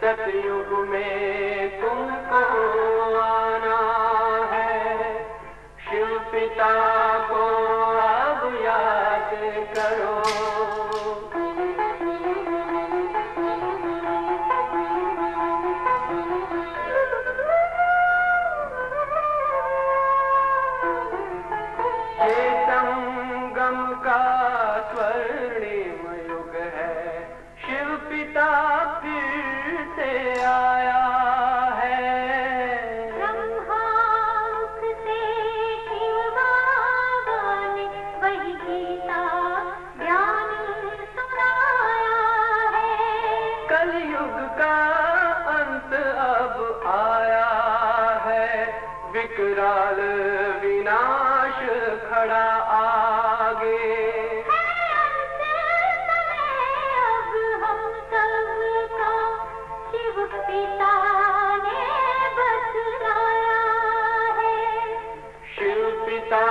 [SPEAKER 2] सतयुग में तुमको आना है, शिव पिता को अब याद करो। ये संगम का कलयुग का अंत अब आया है, विकराल विनाश खड़ा आगे।
[SPEAKER 3] अब हम सबका शिव पिता ने बतलाया है।
[SPEAKER 2] शिव पिता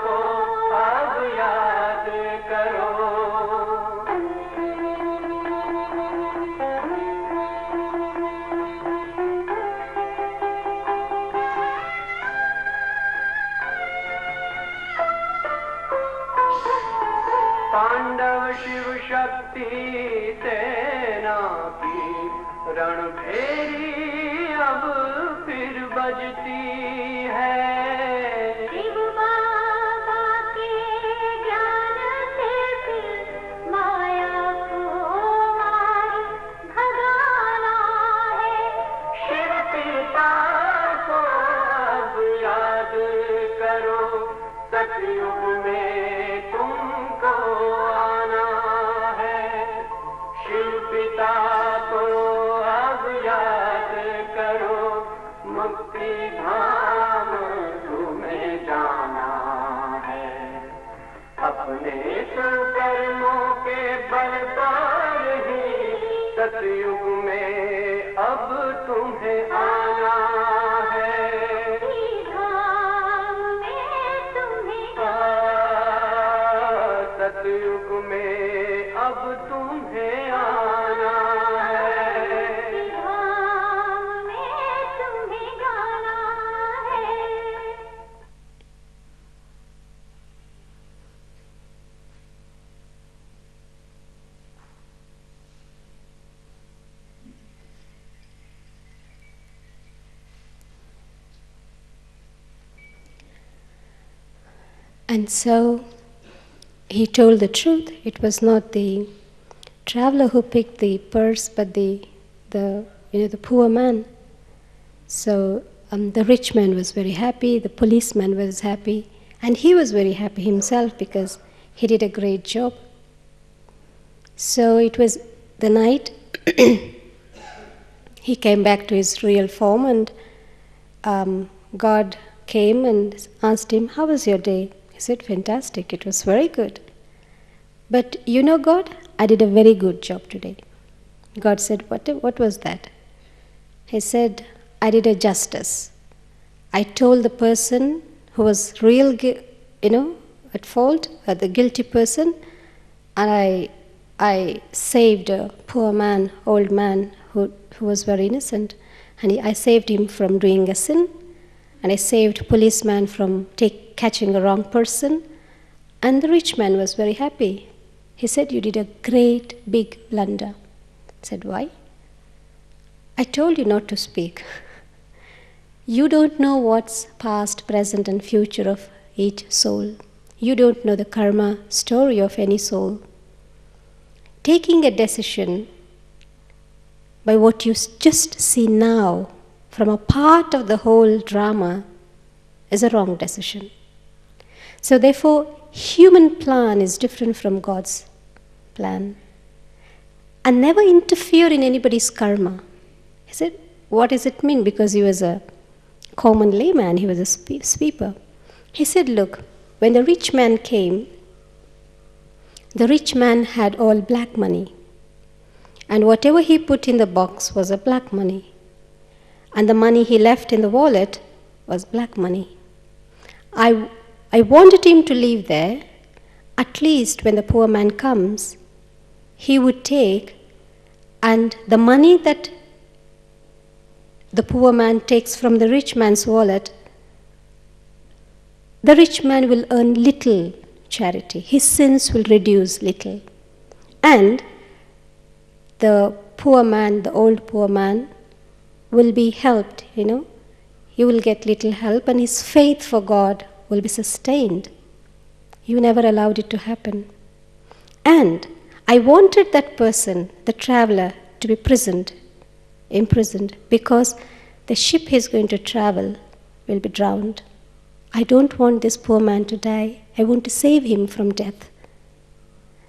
[SPEAKER 2] को अब याद करो। पांडव शिव शक्ति सेना की रणभेरी अब फिर बजती है।
[SPEAKER 3] शिव बाबा के ज्ञान से फिर माया को मार भगाना है।
[SPEAKER 2] शिव पिता को अब याद करो, सतयुग में तुमको आना है। शिव पिता को अब याद करो, मुक्ति धाम तुम्हें जाना है। अपने सुकर्मों के बल पर ही सतयुग में अब तुम्हें आना है।
[SPEAKER 3] धाम में तुम्हें
[SPEAKER 2] सतयुग में अब तुम्हें आना है।
[SPEAKER 3] धाम में तुम्हें जाना है।
[SPEAKER 1] And so he told the truth. It was not the traveler who picked the purse, but the poor man. So the rich man was very happy, the policeman was happy, and he was very happy himself because he did a great job. So it was the night he came back to his real form, and God came and asked him, "How was your day?" He said, "Fantastic, it was very good." "But you know, God, I did a very good job today." God said, What was that?" He said, "I did a justice. I told the person who was at fault, the guilty person, and I saved a poor man, old man who was very innocent, and I saved him from doing a sin, and I saved a policeman from catching a wrong person, and the rich man was very happy." He said, "You did a great big blunder." I said, "Why?" "I told you not to speak. You don't know what's past, present, and future of each soul. You don't know the karma story of any soul. Taking a decision by what you just see now from a part of the whole drama is a wrong decision. So therefore, human plan is different from God's plan. And never interfere in anybody's karma." He said, "What does it mean?" Because he was a common layman, he was a sweeper. He said, "Look, when the rich man came, the rich man had all black money. And whatever he put in the box was a black money. And the money he left in the wallet was black money. I wanted him to leave there. At least when the poor man comes, he would take, and the money that the poor man takes from the rich man's wallet, the rich man will earn little charity. His sins will reduce little. And the poor man, the old poor man, will be helped, He will get little help, and his faith for God will be sustained." You never allowed it to happen. And I wanted that person, the traveler, to be imprisoned, because the ship he's going to travel will be drowned. I don't want this poor man to die. I want to save him from death.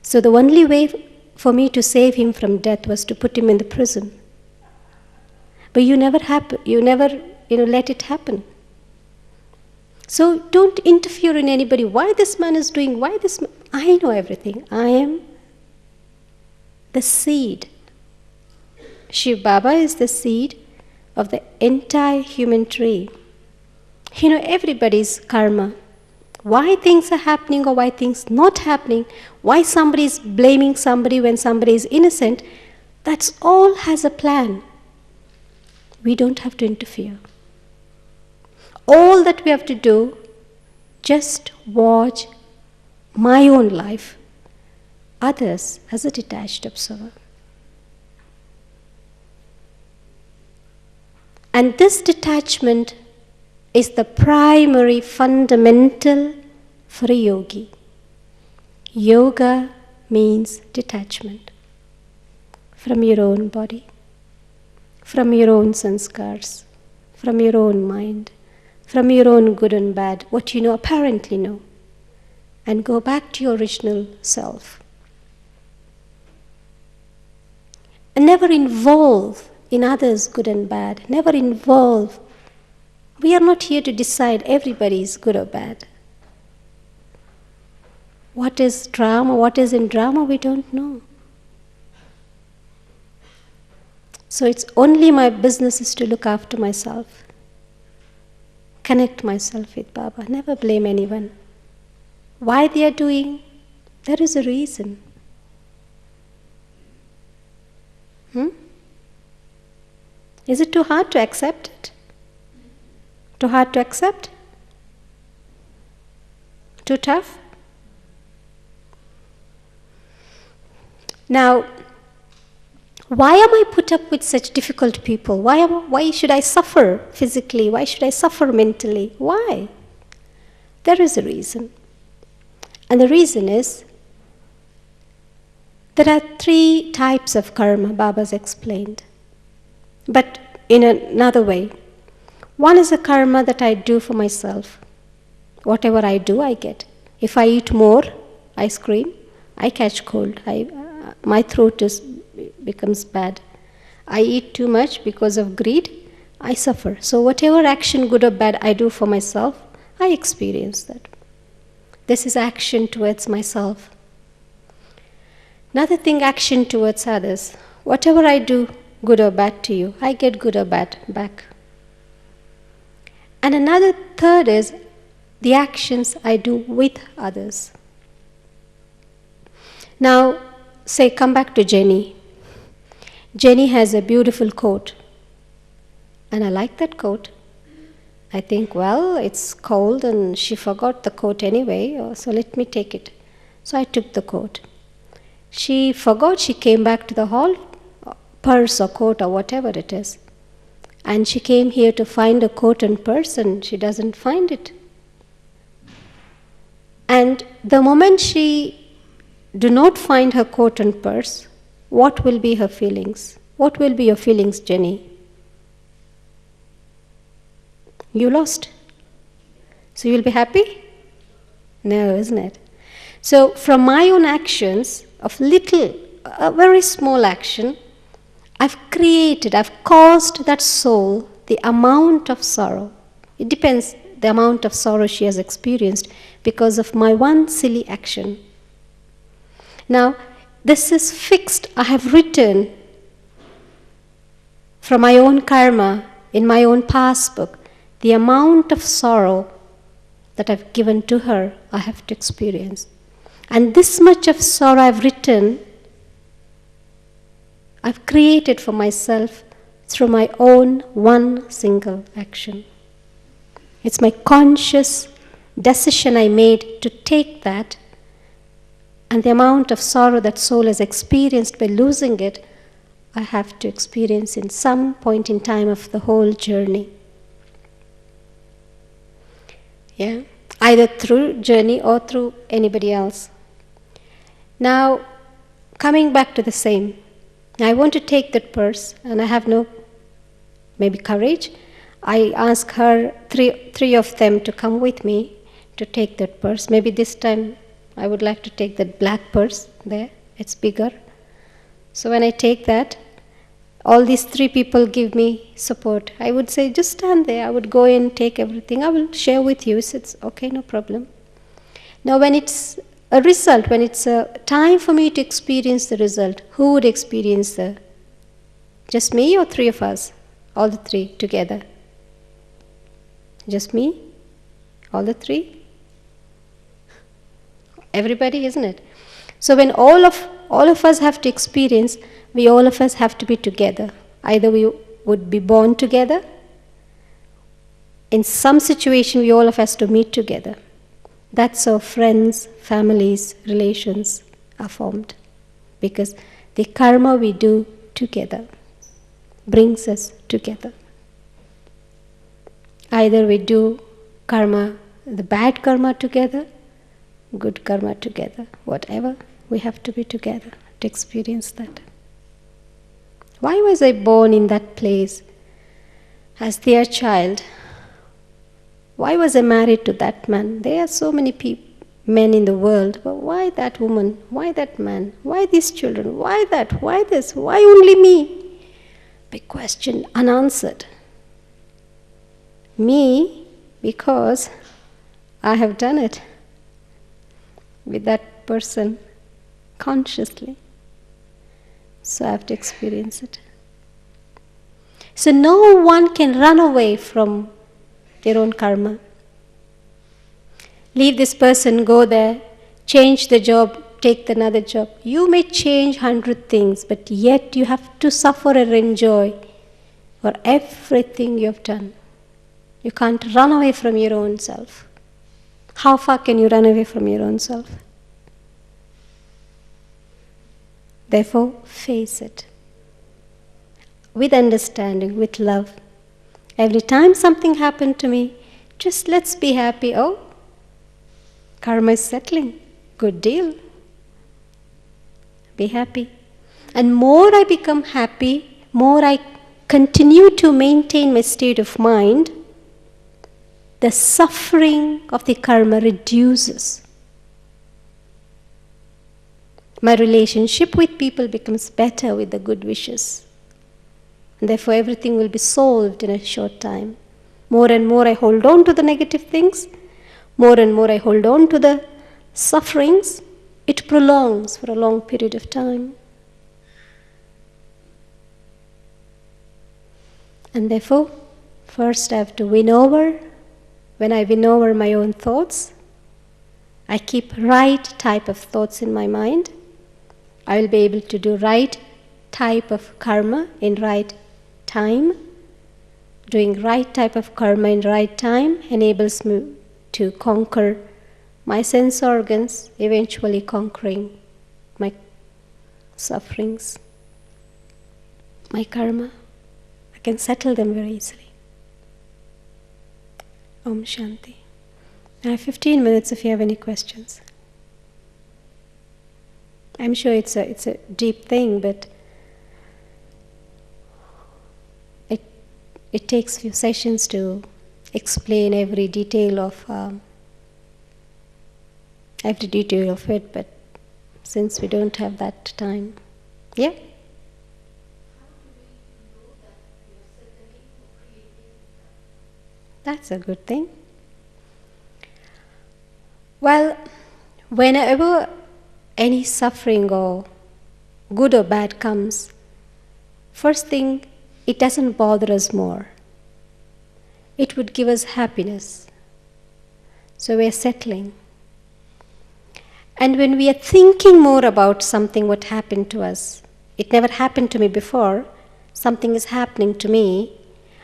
[SPEAKER 1] So the only way for me to save him from death was to put him in the prison. But you never let it happen. So don't interfere in anybody. Why this man is doing, I know everything. I am the seed. Shiv Baba is the seed of the entire human tree. Everybody's karma. Why things are happening or why things not happening, why somebody is blaming somebody when somebody is innocent, that's all has a plan. We don't have to interfere. All that we have to do, just watch my own life, others as a detached observer. And this detachment is the primary fundamental for a yogi. Yoga means detachment from your own body, from your own sanskars, from your own mind, from your own good and bad, what you apparently know, and go back to your original self. And never involve in others' good and bad, never involve. We are not here to decide everybody is good or bad. What is drama, what is in drama, we don't know. So it's only my business is to look after myself, connect myself with Baba, never blame anyone. Why they are doing, there is a reason. Is it too hard to accept it? Too hard to accept? Too tough? Now, why am I put up with such difficult people? Why should I suffer physically? Why should I suffer mentally? Why? There is a reason. And the reason is, there are 3 types of karma, Baba's explained. But in another way. One is a karma that I do for myself. Whatever I do, I get. If I eat more ice cream, I catch cold. My throat becomes bad. I eat too much because of greed, I suffer. So whatever action, good or bad, I do for myself, I experience that. This is action towards myself. Another thing, action towards others. Whatever I do, good or bad to you, I get good or bad back. And another third is the actions I do with others. Now, say, come back to Jenny. Jenny has a beautiful coat. And I like that coat. I think, well, it's cold and she forgot the coat anyway, so let me take it. So I took the coat. She forgot, she came back to the hall, purse or coat or whatever it is. And she came here to find a coat and purse and she doesn't find it. And the moment she do not find her coat and purse, what will be her feelings? What will be your feelings, Jenny? You lost. So you'll be happy? No, isn't it? So from my own actions, of a very small action, I've caused that soul the amount of sorrow. It depends the amount of sorrow she has experienced because of my one silly action. Now, this is fixed. I have written from my own karma, in my own passbook, the amount of sorrow that I've given to her, I have to experience. And this much of sorrow I've written, I've created for myself through my own one single action. It's my conscious decision I made to take that, and the amount of sorrow that soul has experienced by losing it, I have to experience in some point in time of the whole journey. Yeah, either through journey or through anybody else. Now, coming back to the same, I want to take that purse and I have no maybe courage. I ask her, three of them to come with me to take that purse. Maybe this time I would like to take that black purse there. It's bigger. So when I take that, all these three people give me support. I would say, just stand there. I would go in, take everything. I will share with you. So it's okay, no problem. Now when it's a result, when it's a time for me to experience the result, who would experience the... Just me or three of us? All the three together? Just me? All the three? Everybody, isn't it? So when all of us have to experience, we all of us have to be together. Either we would be born together, in some situation we all of us to meet together. That's how friends, families, relations are formed. Because the karma we do together brings us together. Either we do karma, the bad karma together, good karma together, whatever, we have to be together to experience that. Why was I born in that place as their child? Why was I married to that man? There are so many men in the world, but why that woman? Why that man? Why these children? Why that? Why this? Why only me? Big question, unanswered. Me, because I have done it with that person consciously. So I have to experience it. So no one can run away from their own karma. Leave this person, go there, change the job, take another job. You may change 100 things, but yet you have to suffer and enjoy for everything you have done. You can't run away from your own self. How far can you run away from your own self? Therefore, face it. With understanding, with love. Every time something happened to me, just let's be happy. Oh, karma is settling. Good deal. Be happy. And more I become happy, more I continue to maintain my state of mind, the suffering of the karma reduces. My relationship with people becomes better with the good wishes. And therefore everything will be solved in a short time. More and more I hold on to the negative things, more and more I hold on to the sufferings, it prolongs for a long period of time. And therefore, first I have to win over. When I win over my own thoughts, I keep right type of thoughts in my mind. I will be able to do right type of karma in right time. Doing right type of karma in right time enables me to conquer my sense organs, eventually conquering my sufferings, my karma. I can settle them very easily. Om Shanti. I have 15 minutes if you have any questions. I'm sure it's a deep thing, but it takes few sessions to explain every detail of it, but since we don't have that time, yeah. That's a good thing. Well, whenever any suffering or good or bad comes, first thing, it doesn't bother us more. It would give us happiness. So we are settling. And when we are thinking more about something what happened to us, it never happened to me before, something is happening to me,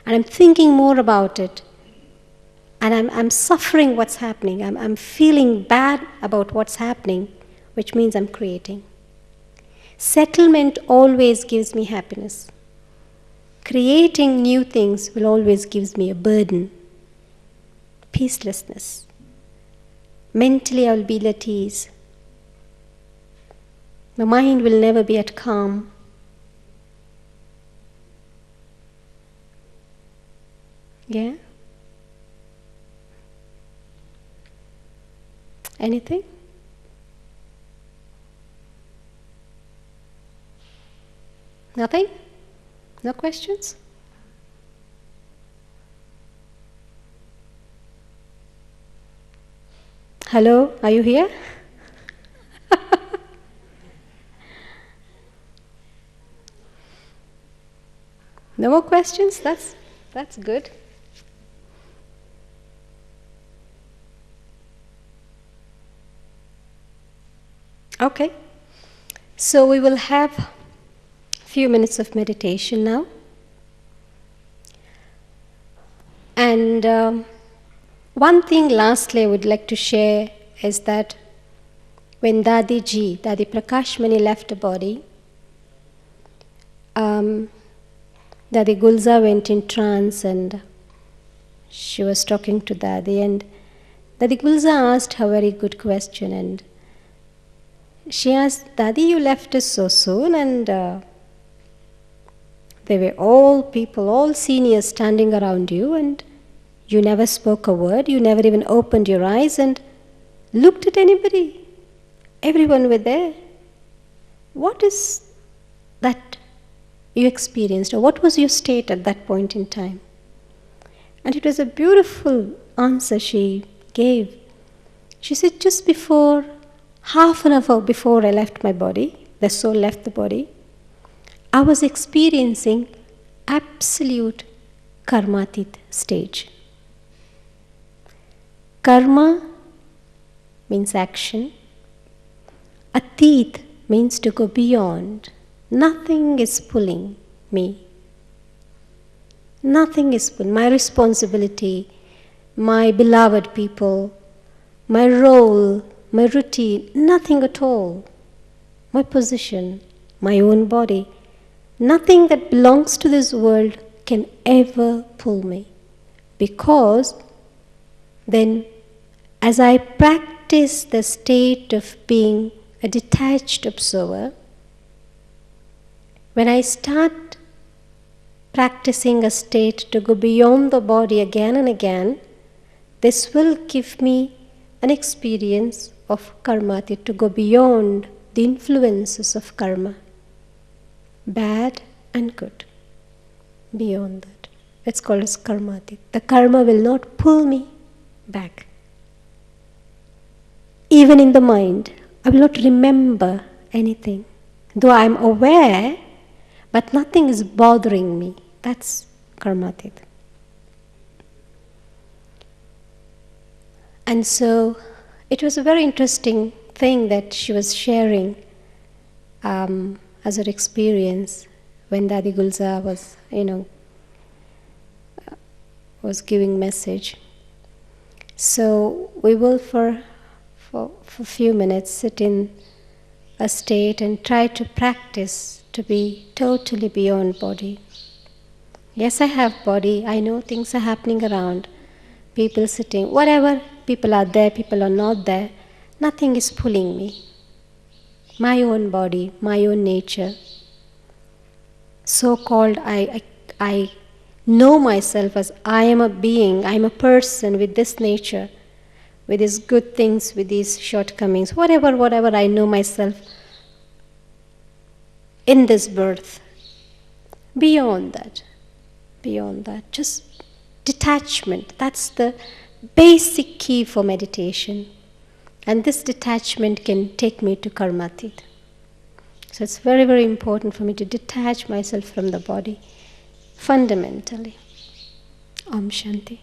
[SPEAKER 1] and I'm thinking more about it, and I'm suffering what's happening, I'm feeling bad about what's happening, which means I'm creating. Settlement always gives me happiness. Creating new things will always give me a burden, peacelessness. Mentally I will be at ease. My mind will never be at calm. Yeah? Anything? Nothing? No questions? Hello, are you here? No more questions? That's good. Okay. So we will have a few minutes of meditation now. And one thing lastly I would like to share is that when Dadi Prakashmani left the body, Dadi Gulza went in trance and she was talking to Dadi, and Dadi Gulza asked her a very good question, and she asked, Dadi, you left us so soon, and there were all people, all seniors standing around you, and you never spoke a word, you never even opened your eyes and looked at anybody. Everyone were there. What is that you experienced, or what was your state at that point in time? And it was a beautiful answer she gave. She said, just before, half an hour before I left my body, the soul left the body, I was experiencing absolute karmatit stage. Karma means action. Atit means to go beyond. Nothing is pulling me. Nothing is pulling. My responsibility, my beloved people, my role, my routine, nothing at all. My position, my own body, nothing that belongs to this world can ever pull me. Because then, as I practice the state of being a detached observer, when I start practicing a state to go beyond the body again and again, this will give me an experience of karmati, to go beyond the influences of karma, bad and good, beyond that. It's called as karmati. The karma will not pull me back. Even in the mind, I will not remember anything. Though I am aware, but nothing is bothering me. That's karmatit. And so it was a very interesting thing that she was sharing as her experience when Dadi Gulza was giving message. So we will for a few minutes sit in a state and try to practice to be totally beyond body. Yes, I have body, I know things are happening around, people sitting, whatever, people are there, people are not there, nothing is pulling me. My own body, my own nature. So-called, I know myself as I am a being, I am a person with this nature, with these good things, with these shortcomings, whatever I know myself in this birth. Beyond that, just detachment. That's the basic key for meditation. And this detachment can take me to karmatit. So it's very, very important for me to detach myself from the body, fundamentally. Om Shanti.